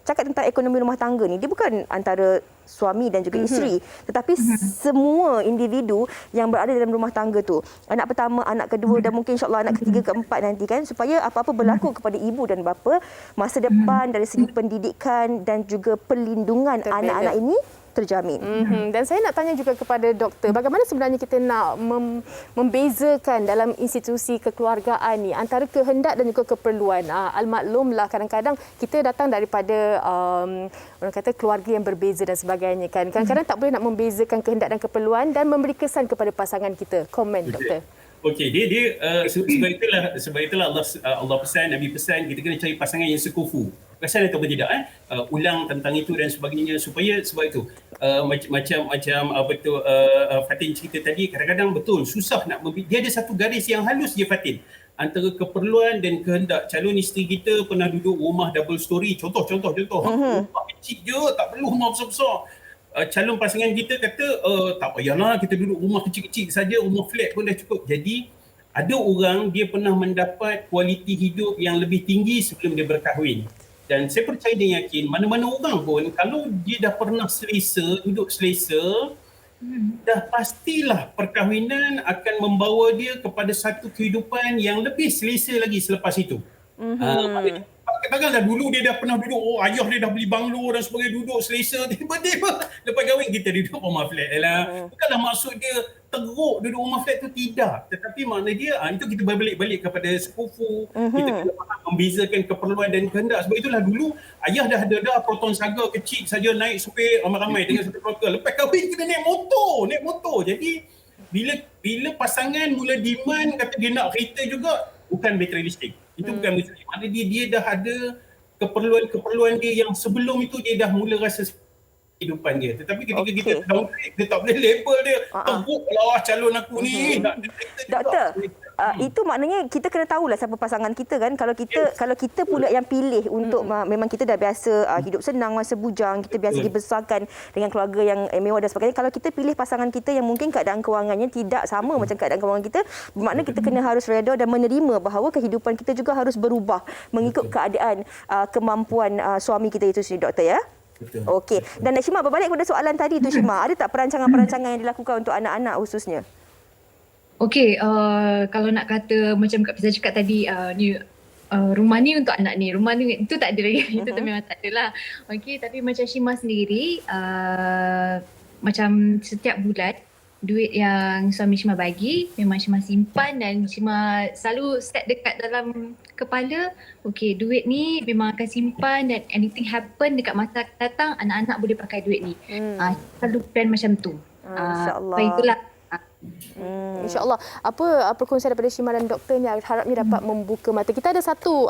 cakap tentang ekonomi rumah tangga ni, dia bukan antara suami dan juga isteri, tetapi semua individu yang berada dalam rumah tangga tu. Anak pertama, anak kedua dan mungkin insya-Allah anak ketiga, keempat nanti kan, supaya apa-apa berlaku kepada ibu dan bapa, masa depan dari segi pendidikan dan juga perlindungan anak-anak ini terjamin. Dan saya nak tanya juga kepada doktor, bagaimana sebenarnya kita nak membezakan dalam institusi kekeluargaan ni antara kehendak dan juga keperluan. Al-maklumlah kadang-kadang kita datang daripada orang kata keluarga yang berbeza dan sebagainya kan. Kadang-kadang tak boleh nak membezakan kehendak dan keperluan dan memberi kesan kepada pasangan kita. Komen doktor. Okey, sebab itulah Allah pesan, Nabi pesan kita kena cari pasangan yang sekufu. Perasan atau tidak ulang tentang itu dan sebagainya sebab itu macam apa tu Fatin cerita tadi, kadang-kadang betul susah nak dia ada satu garis yang halus je Fatin antara keperluan dan kehendak. Calon isteri kita pernah duduk rumah double story, contoh rumah kecil je, tak perlu rumah besar-besar. Calon pasangan kita kata tak payahlah kita duduk rumah kecil-kecil saja, rumah flat pun dah cukup. Jadi ada orang dia pernah mendapat kualiti hidup yang lebih tinggi sebelum dia berkahwin. Dan saya percaya dan yakin mana-mana orang pun kalau dia dah pernah hidup selesa, dah pastilah perkahwinan akan membawa dia kepada satu kehidupan yang lebih selesa lagi selepas itu. Katakanlah dulu dia dah pernah duduk, ayah dia dah beli banglo dan sebagainya, duduk selesa, tiba-tiba lepas kahwin kita duduk rumah flat. Bukanlah maksud dia teruk duduk rumah flat tu, tidak. Tetapi makna dia, itu kita balik kepada sekufu, kita kena faham membezakan keperluan dan kehendak. Sebab itulah dulu ayah dah ada potong saga kecil saja naik supir ramai-ramai dengan satu keluarga. Lepas kahwin kita naik motor. Jadi bila pasangan mula demand kata dia nak kereta juga, bukan materialistik. Itu bukan materialistik. Maknanya dia dah ada keperluan dia yang sebelum itu dia dah mula rasa kehidupan dia. Tetapi ketika kita downgrade, dia tak boleh label dia teruk lah calon aku ni. Doktor, itu maknanya kita kena tahulah siapa pasangan kita kan. Kalau kita pula yang pilih untuk memang kita dah biasa hidup senang masa bujang, kita biasa dibesarkan dengan keluarga yang mewah dan sebagainya. Kalau kita pilih pasangan kita yang mungkin keadaan kewangannya tidak sama macam keadaan kewangan kita, bermakna kita kena harus reda dan menerima bahawa kehidupan kita juga harus berubah mengikut keadaan kemampuan suami kita itu sendiri, doktor ya. Okey. Dan Shima, berbalik kepada soalan tadi tu Shima, ada tak perancangan-perancangan yang dilakukan untuk anak-anak khususnya? Okey, kalau nak kata macam Kak Fiza cakap tadi, rumah ni untuk anak ni, rumah ni itu tak ada lagi. Itu memang tak ada lah. Okey, tapi macam Shima sendiri, macam setiap bulan duit yang suami Shima bagi memang Shima simpan dan Shima selalu set dekat dalam kepala, okey duit ni memang akan simpan dan anything happen dekat masa akan datang anak-anak boleh pakai duit ni. Selalu plan macam tu. InsyaAllah. Itulah. InsyaAllah. Apa perkongsian daripada Shima dan doktornya, harapnya dapat membuka mata. Kita ada satu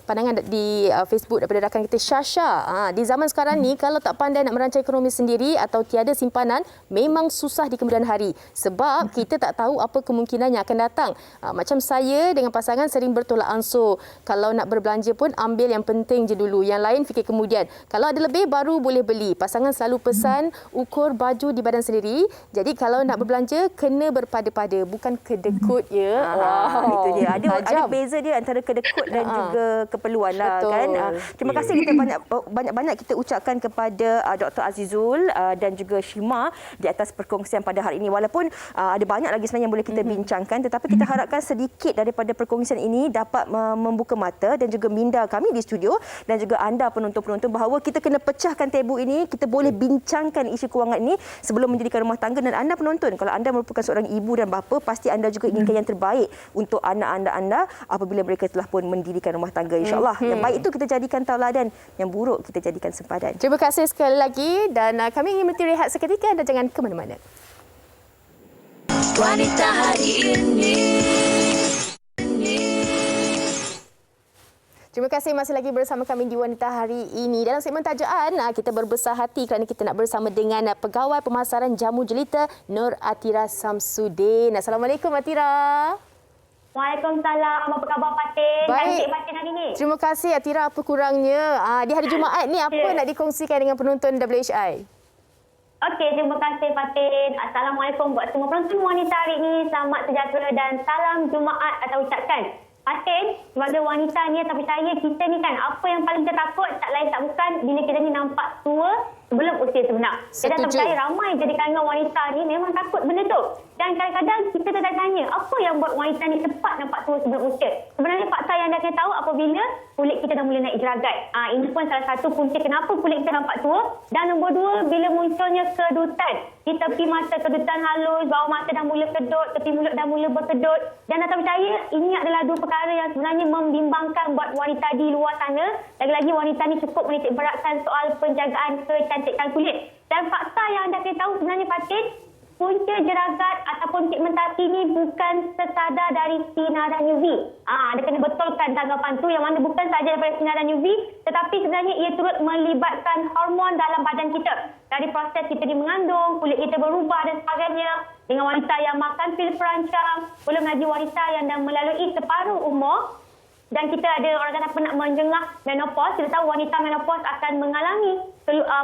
pandangan di Facebook daripada rakan kita Syasha. Di zaman sekarang ni kalau tak pandai nak merancang ekonomi sendiri atau tiada simpanan, memang susah di kemudian hari. Sebab kita tak tahu apa kemungkinan yang akan datang. Macam saya dengan pasangan sering bertolak ansur. Kalau nak berbelanja pun ambil yang penting je dulu. Yang lain fikir kemudian. Kalau ada lebih baru boleh beli. Pasangan selalu pesan ukur baju di badan sendiri. Jadi kalau nak berbelanja kena berpada-pada, bukan kedekut ya. Itu dia. Ada beza dia antara kedekut dan juga keperluan lah. Betul. Kan. Terima kasih kita banyak-banyak kita ucapkan kepada Dr. Azizul dan juga Shima di atas perkongsian pada hari ini. Walaupun ada banyak lagi sebenarnya yang boleh kita bincangkan, tetapi kita harapkan sedikit daripada perkongsian ini dapat membuka mata dan juga minda kami di studio dan juga anda penonton-penonton bahawa kita kena pecahkan tabu ini, kita boleh bincangkan isu kewangan ini sebelum menjadikan rumah tangga. Dan anda penonton, kalau anda merupakan seorang ibu dan bapa, pasti anda juga inginkan yang terbaik untuk anak anda apabila mereka telah pun mendirikan rumah tangga, insyaAllah. Yang baik itu kita jadikan tauladan, yang buruk kita jadikan sempadan. Terima kasih sekali lagi dan kami ingin berhenti rehat seketika dan jangan ke mana-mana. Wanita hari ini. Terima kasih masih lagi bersama kami di Wanita Hari ini. Dalam segmen tajaan, kita berbesar hati kerana kita nak bersama dengan Pegawai Pemasaran Jamu Jelita Nur Atira Samsudin. Assalamualaikum Atira. Waalaikumsalam. Apa khabar Fatin? Baik. Cantik Fatin hari ni. Terima kasih Atira. Apa kurangnya? Di hari Jumaat ni apa nak dikongsikan dengan penonton WHI? Okey, terima kasih Fatin. Assalamualaikum buat semua penonton Wanita Hari ini. Selamat sejahtera dan salam Jumaat atau ucapkan. Fatin, sebagai wanita ni tapi saya kita ni kan apa yang paling kita takut tak lain tak bukan bila kita ni nampak tua sebelum usia sebenar. Dan saya ramai jadi kalangan wanita ni memang takut benda tu. Dan kadang-kadang kita tertanya, apa yang buat wanita ni cepat nampak tua sebelum usia? Sebenarnya fakta yang anda kena tahu apabila kulit kita dah mula naik jeragat. Ini pun salah satu punca kenapa kulit kita nampak tua. Dan nombor dua, bila munculnya kedutan. Di tepi mata kedutan halus, bawah mata dah mula kedut, tepi mulut dah mula berkedut. Dan anda percaya, ini adalah dua perkara yang sebenarnya membimbangkan buat wanita di luar sana. Lagi-lagi wanita ni cukup menitik beratkan soal penjagaan kecantikan kulit. Dan fakta yang anda kena tahu sebenarnya Fatin, punca jeragat ataupun pigmentasi ni bukan sekadar dari sinaran UV. Anda kena betulkan tanggapan tu yang mana bukan sahaja daripada sinaran UV tetapi sebenarnya ia turut melibatkan hormon dalam badan kita. Dari proses kita ni mengandung, kulit kita berubah dan sebagainya. Dengan wanita yang makan pil perancang, belum lagi wanita yang dah melalui separuh umur. Dan kita ada orang kata nak menjengah menopause. Kita tahu wanita menopause akan mengalami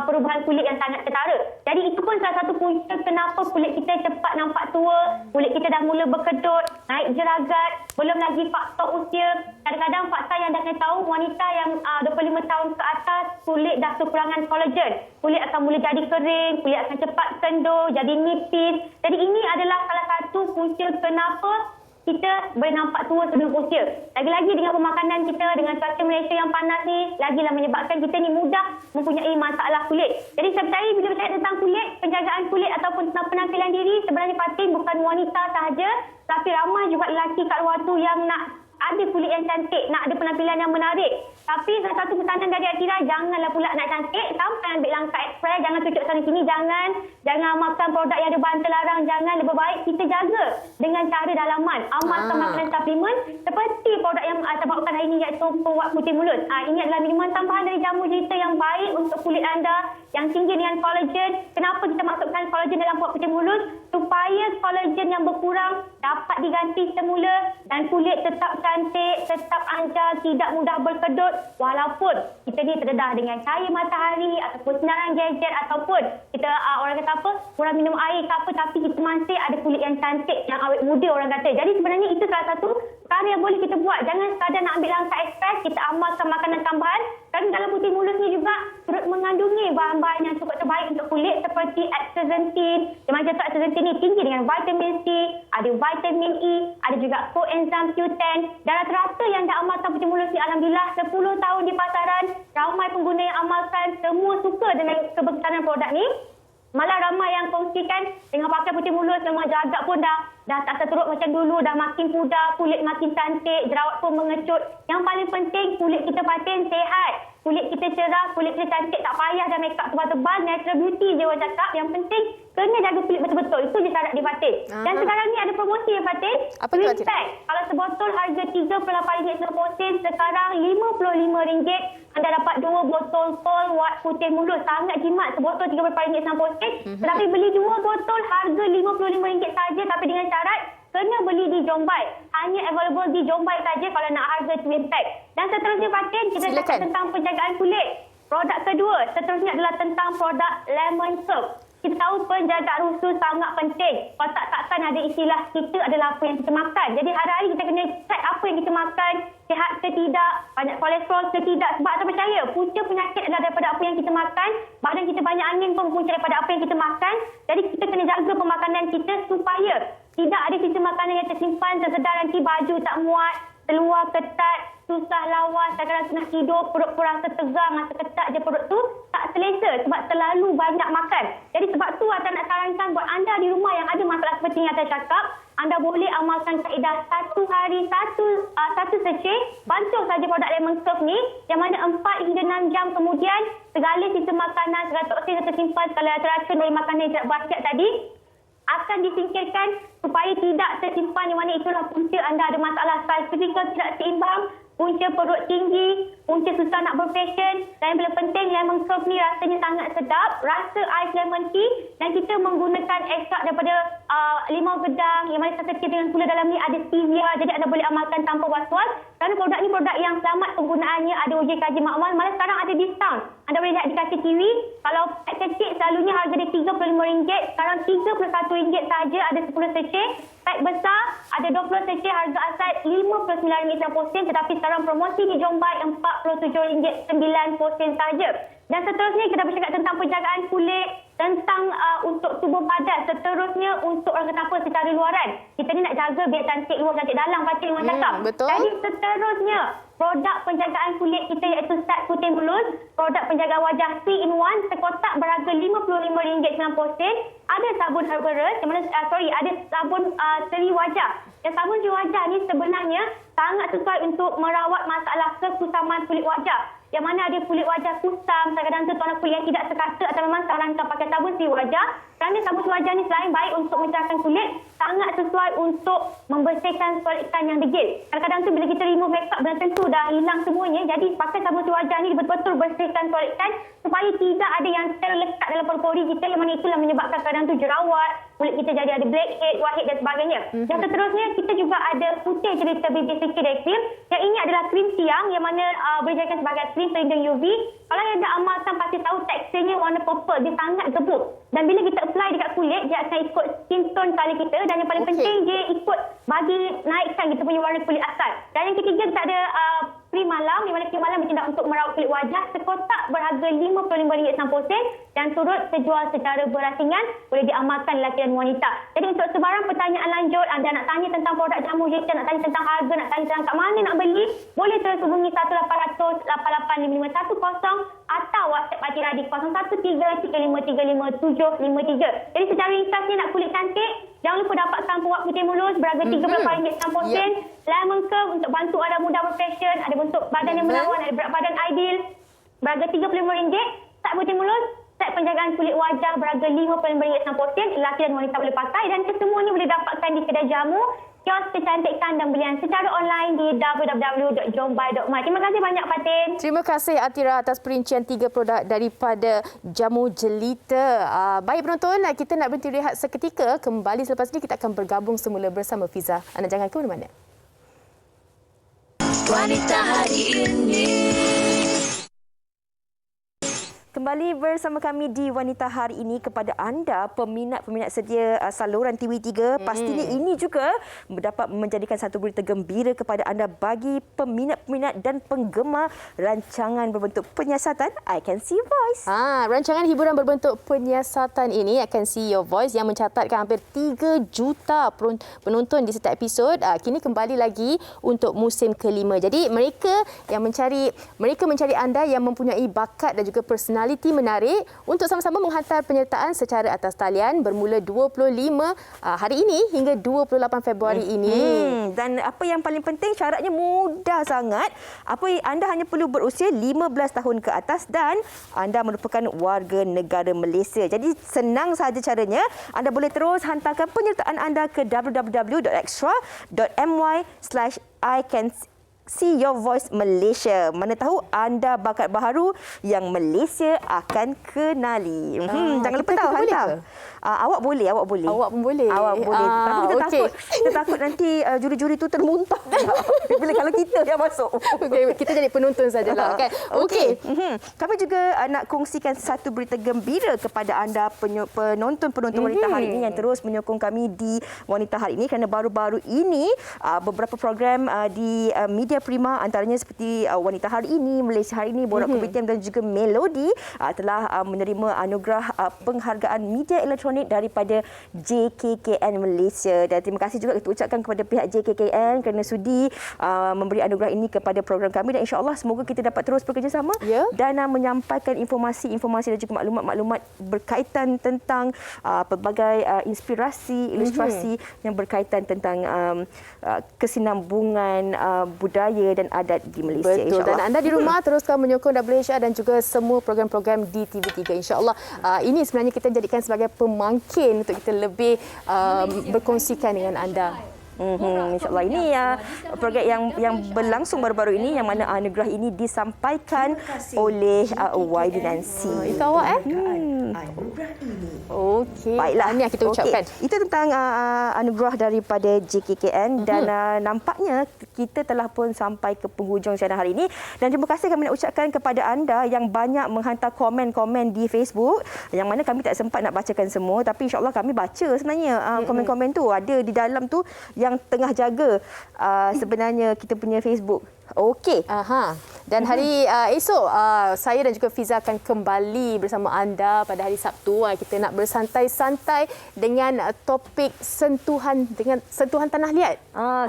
perubahan kulit yang sangat ketara. Jadi itu pun salah satu punca kenapa kulit kita cepat nampak tua, kulit kita dah mula berkedut, naik jeragat, belum lagi faktor usia. Kadang-kadang fakta yang anda kena tahu, wanita yang 25 tahun ke atas, kulit dah kekurangan kolagen. Kulit akan mula jadi kering, kulit akan cepat kendur, jadi nipis. Jadi ini adalah salah satu punca kenapa kita boleh nampak tua sebelum usia. Lagi-lagi dengan pemakanan kita, dengan cuaca Malaysia yang panas ni, lagilah menyebabkan kita ni mudah mempunyai masalah kulit. Jadi saya percaya bila bercakap tentang kulit, penjagaan kulit ataupun tentang penampilan diri, sebenarnya Fatin bukan wanita sahaja, tapi ramai juga lelaki kat luar tu yang nak ada kulit yang cantik, nak ada penampilan yang menarik. Tapi salah satu pesanan dari Atira, janganlah pula nak cantik sampai ambil langkah ekspres, jangan tunjuk sana sini, jangan amalkan produk yang ada bahan terlarang, jangan. Lebih baik kita jaga dengan cara dalaman, amalkan makanan suplemen seperti produk yang saya bawakan hari ini iaitu penguat putih mulut. Ini adalah minuman tambahan dari jamu jelita yang baik untuk kulit anda, yang tinggi dengan kolagen. Kenapa kita masukkan kolagen dalam penguat putih mulut? Supaya kolagen yang berkurang dapat diganti semula dan kulit tetap cantik, tetap anjar, tidak mudah berkedut walaupun kita ni terdedah dengan cahaya matahari ataupun sinaran gadget ataupun kita orang kata apa, kurang minum air ke apa, tapi kita masih ada kulit yang cantik, yang awet muda orang kata. Jadi sebenarnya itu salah satu perkara yang boleh kita buat. Jangan sekadar nak ambil langkah ekspres, kita amalkan makanan tambahan. Dan dalam putih mulut ni juga turut mengandungi bahan-bahan yang cukup terbaik untuk kulit seperti astaxanthin. Di mana tu astaxanthin ni tinggi dengan vitamin C, ada vitamin E, ada juga coenzim Q10. Dan rata-rata yang dah amalkan putih mulut ni alhamdulillah 10 tahun di pasaran, ramai pengguna yang amalkan, semua suka dengan keberkesanan produk ni. Malah ramai yang kongsikan dengan pakai putih mulut, memang jagak pun dah tak seteruk macam dulu, dah makin pudar, kulit makin cantik, jerawat pun mengecut. Yang paling penting kulit kita Fatin sehat, kulit kita cerah, kulit kita cantik, tak payah dah make up tebal-tebal, natural beauty je orang cakap. Yang penting kena jaga kulit betul-betul, itu je syarat di Fatin. Dan sekarang ni ada promosi ya Fatin. Apa tu Atira? Kalau sebotol harga RM38.90, sekarang RM55. Anda dapat 2 botol Colgate putih mulut. Sangat jimat, sebotol RM38.90. Tetapi beli 2 botol harga RM55 saja, tapi dengan syarat kena beli di Jombai. Hanya available di Jombai saja kalau nak harga twin pack. Dan seterusnya Fatin, kita cakap tentang penjagaan kulit. Produk kedua seterusnya adalah tentang produk Lemon Surf. Kita tahu penjagaan rusuh sangat penting. Kalau takkan ada istilah kita adalah apa yang kita makan. Jadi hari-hari kita kena check apa yang kita makan, sihat ke tidak, banyak kolesterol ke tidak. Sebab saya percaya punca penyakit adalah daripada apa yang kita makan. Badan kita banyak angin pun punca daripada apa yang kita makan. Jadi kita kena jaga pemakanan kita supaya tidak ada sisa makanan yang tersimpan tersedar, nanti baju tak muat, seluar ketat, susah lawas, kadang-kadang nak tidur, perut kurang tegang, masa ketat je perut tu, tak selesa sebab terlalu banyak makan. Jadi sebab tu Ata nak sarankan buat anda di rumah yang ada masalah seperti yang Ata cakap, anda boleh amalkan kaedah 1 hari 1 sachet, bancuh saja produk Lemon Surf ni, yang mana 4 hingga 6 jam kemudian, segala sisa makanan, segala toksin yang tersimpan, segala racun dari makanan yang tidak berkhasiat tadi, akan disingkirkan supaya tidak tersimpan, di mana itulah punca anda ada masalah saiz fizikal tidak seimbang, punca perut tinggi, punca susah nak berfashion. Dan yang paling penting, Lemon Surf ni rasanya sangat sedap, rasa ais lemon tea, dan kita menggunakan ekstrak daripada limau gedang yang mana satu dengan gula dalam ni ada stevia, jadi anda boleh amalkan tanpa was-was. Kerana produk ni produk yang selamat penggunaannya, ada uji kaji makmal, malah sekarang ada diskaun. Anda boleh lihat di kasih TV, kalau pack kecil selalunya harga dia RM35, sekarang RM31 saja, ada 10 sachet. Pack besar ada 20 sachet, harga asal RM59.90, tetapi sekarang promosi di Jombai RM47.90 saja. Dan seterusnya kita bercakap tentang penjagaan kulit, tentang untuk tubuh badan, seterusnya untuk orang kata apa secara luaran. Kita ni nak jaga biar cantik luar cantik dalam, Fatin orang cakap. Betul. Jadi seterusnya produk penjagaan kulit kita iaitu Start Putih Mulus, produk penjagaan wajah 3-in-1 sekotak berharga RM55.90. Ada sabun Herbalist, ada sabun seri wajah. Dan sabun seri wajah ni sebenarnya sangat sesuai untuk merawat masalah kekusaman kulit wajah. Yang mana ada kulit wajah kusam, kadang-kadang tu tuan kulit yang tidak sekata atau memang sarankan pakai sabun seri wajah. Kerana sabun seri wajah ni selain baik untuk mencerahkan kulit, sangat sesuai untuk membersihkan soliditas yang degil. Kadang-kadang tu bila kita remove makeup dan tentu dah hilang semuanya, jadi pakai sabun seri wajah ni betul-betul bersihkan soliditas supaya tidak ada yang terlekat dalam pori-pori kita, yang mana itulah menyebabkan kadang tu jerawat, kulit kita jadi ada blackhead, whitehead dan sebagainya. Dan seterusnya kita juga ada putih cerita BB Day Cream. Yang ini adalah krim siang yang mana boleh dijadikan sebagai krim pelindung UV. Kalau yang dah amalkan pasti tahu teksturnya warna purple, dia sangat gebuk. Dan bila kita apply dekat kulit, dia akan ikut skin tone colour kita, dan yang paling penting dia ikut bagi naikkan kita punya warna kulit asal. Dan yang ketiga kita ada krim malam, di mana krim malam bertindak untuk merawat kulit wajah. Sekotak berharga RM55.60 dan turut terjual secara berasingan, boleh diamalkan lelaki dan wanita. Jadi untuk sebarang pertanyaan lanjut, anda nak tanya tentang produk jamu Jeta, nak tanya tentang harga, nak tanya tentang kat mana nak beli, boleh terus hubungi 1800 885510 atau WhatsApp Pakcik Radhi 0133535753. Jadi secara ringkasnya, nak kulit cantik, jangan lupa dapatkan Puak Putih Mulus berharga RM13.90. Lemon Curve untuk bantu anda mudah berfashion, ada bentuk badan yang menawan, ada berat badan ideal, berharga RM35. Start Putih Mulus, set penjagaan kulit wajah berharga RM55.60. Lelaki dan wanita boleh pakai, dan kesemuanya boleh dapatkan di kedai jamu, kios kecantikan dan belian secara online di www.jombai.my. Terima kasih banyak, Fatin. Terima kasih Atira atas perincian 3 produk daripada Jamu Jelita. Baik penonton, kita nak berhenti rehat seketika. Kembali selepas ini kita akan bergabung semula bersama Fiza. Anda jangan ke mana-mana. Wanita hari ini. Kembali bersama kami di Wanita Hari ini. Kepada anda peminat-peminat sedia saluran TV3, pastinya ini juga dapat menjadikan satu berita gembira kepada anda bagi peminat-peminat dan penggemar rancangan berbentuk penyiasatan I Can See Your Voice. Rancangan hiburan berbentuk penyiasatan ini I Can See Your Voice yang mencatatkan hampir 3 juta penonton di setiap episod, kini kembali lagi untuk musim kelima. Jadi mereka mencari anda yang mempunyai bakat dan juga personaliti menarik untuk sama-sama menghantar penyertaan secara atas talian bermula 25 hari ini hingga 28 Februari ini. Dan apa yang paling penting, syaratnya mudah sangat. Anda hanya perlu berusia 15 tahun ke atas dan anda merupakan warga negara Malaysia. Jadi senang sahaja caranya. Anda boleh terus hantarkan penyertaan anda ke www.extra.my/I Can See Your Voice Malaysia. Mana tahu anda bakat baharu yang Malaysia akan kenali. Jangan lupa tahu hantar. Awak boleh. Awak pun boleh. Tapi kita takut nanti juri-juri tu termuntah. Bila kalau kita yang masuk. Kita jadi penonton sajalah kan. Okey. Kami juga nak kongsikan satu berita gembira kepada anda penonton-penonton Wanita Hari ini yang terus menyokong kami di Wanita Hari ini, kerana baru-baru ini beberapa program di media prima antaranya seperti Wanita Hari ini, Malaysia Hari ini, Borak Kopitiam dan juga Melodi telah menerima anugerah penghargaan media elektronik daripada JKKN Malaysia. Dan terima kasih juga kita ucapkan kepada pihak JKKN kerana sudi memberi anugerah ini kepada program kami, dan insya-Allah semoga kita dapat terus bekerjasama dan menyampaikan informasi-informasi dan juga maklumat-maklumat berkaitan tentang pelbagai inspirasi, ilustrasi yang berkaitan tentang kesinambungan budaya dan adat di Malaysia. Betul. Dan anda di rumah teruskan menyokong WHR dan juga semua program-program di TV3. InsyaAllah ini sebenarnya kita jadikan sebagai pemangkin untuk kita lebih berkongsikan dengan anda. InsyaAllah ini program yang berlangsung baru-baru ini, yang mana anugerah ini disampaikan oleh YB Nancy. Itu awak Okey. Baiklah, ini yang kita ucapkan. Itu tentang anugerah daripada JKKN dan nampaknya kita telah pun sampai ke penghujung siaran hari ini, dan terima kasih kami nak ucapkan kepada anda yang banyak menghantar komen-komen di Facebook, yang mana kami tak sempat nak bacakan semua, tapi insya-Allah kami baca sebenarnya komen-komen tu. Ada di dalam tu yang tengah jaga sebenarnya kita punya Facebook Okey. Dan hari esok saya dan juga Fiza akan kembali bersama anda pada hari Sabtu. Kita nak bersantai-santai dengan topik sentuhan tanah liat.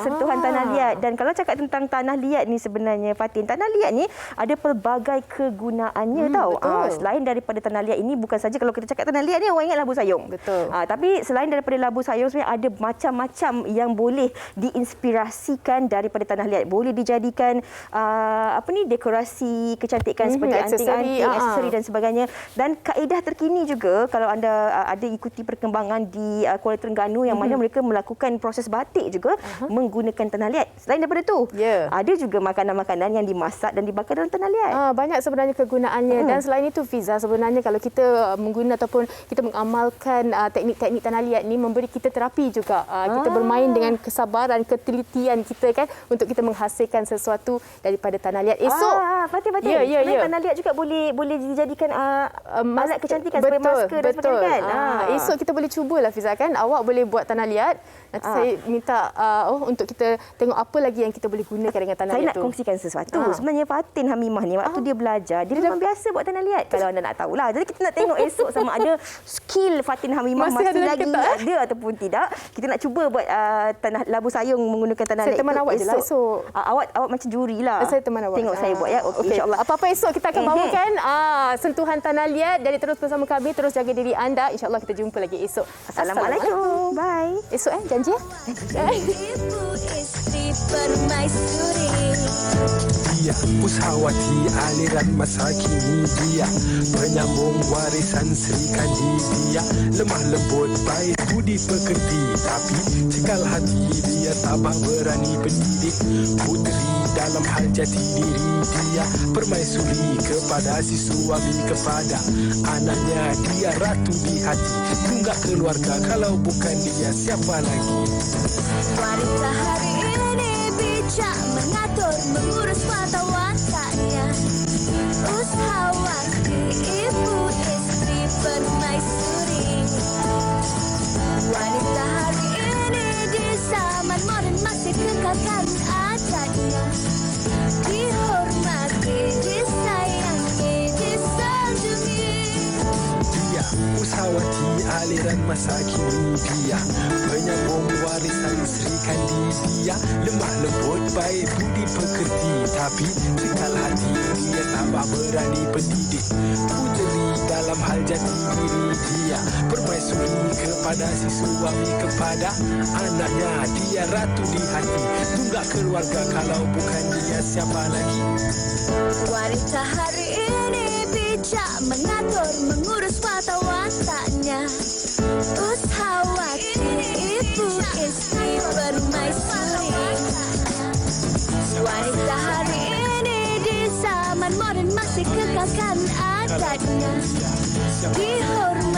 Sentuhan tanah liat. Dan kalau cakap tentang tanah liat ni sebenarnya Fatin, tanah liat ni ada pelbagai kegunaannya tau. Selain daripada tanah liat ini, bukan saja kalau kita cakap tanah liat ni orang ingat labu sayung. Betul. Tapi selain daripada labu sayung sebenarnya ada macam-macam yang boleh diinspirasikan daripada tanah liat. Boleh dijadikan dekorasi kecantikan seperti anting-anting, aksesori dan sebagainya. Dan kaedah terkini juga kalau anda ada ikuti perkembangan di Kuala Terengganu yang mana mereka melakukan proses batik juga menggunakan tanah liat. Selain daripada tu, ada juga makanan-makanan yang dimasak dan dibakar dalam tanah liat. Banyak sebenarnya kegunaannya. Dan selain itu Fiza, sebenarnya kalau kita menggunakan ataupun kita mengamalkan teknik-teknik tanah liat ni memberi kita terapi juga. Kita bermain dengan kesabaran, ketelitian kita kan untuk kita menghasilkan sesuatu daripada tanah liat. Fatin. Tanah liat juga boleh dijadikan alat kecantikan seperti masker dan sebagainya kan. Esok kita boleh cubalah Fiza kan. Awak boleh buat tanah liat. Nanti saya minta untuk kita tengok apa lagi yang kita boleh gunakan dengan tanah liat tu. Saya nak kongsikan sesuatu. Sebenarnya Fatin Hamimah ni waktu dia belajar, dia memang biasa buat tanah liat. Kalau anda nak tahulah. Jadi kita nak tengok esok sama ada skill Fatin Hamimah masih lagi ada ataupun tidak. Kita nak cuba buat tanah labu sayung menggunakan tanah liat. Saya teman awak je lah esok. Awak macam jurilah. Saya teman awak. Tengok saya buat ya. Okey, insya-Allah. Apa-apa esok kita akan bawakan sentuhan tanah liat. Jadi terus bersama kami, terus jaga diri anda. InsyaAllah kita jumpa lagi esok. Assalamualaikum. Bye. Esok janji ya. Ibu istri permaisuri. Dia usahawati aliran masa kini, dia penyambung warisan Sri Kandi. Dia lemah lembut baik budi pekerti, tapi cekal hati dia tabah berani pendidik. Puteri dalam hal jati diri, dia permaisuri kepada si suami, kepada anaknya. Dia ratu di hati, tunggak keluarga, kalau bukan dia siapa lagi. Wanita hari ini bijak mengatur, mengurus mata wataknya. Usahawati, ibu istri permaisuri. Wanita hari ini di zaman moden masih kekalkan adatnya. Dihormati, disayangi, disanjungi. Dia usahawati aliran masa kini, dia penyambung warisan Sri Kandi. Dia lemah lembut baik budi pekerti, tapi cekal hati dia tabah berani pendidik. Puteri dalam hal jati diri, dia permaisuri kepada si suami, kepada anaknya. Dia ratu di hati, tunggak keluarga, kalau bukan dia siapa lagi. Wanita hari ini bijak mengatur, mengurus mata wataknya. Usahawati, ibu istri permaisuri. Wanita hari ini di zaman moden masih kekalkan adatnya. Dihormati,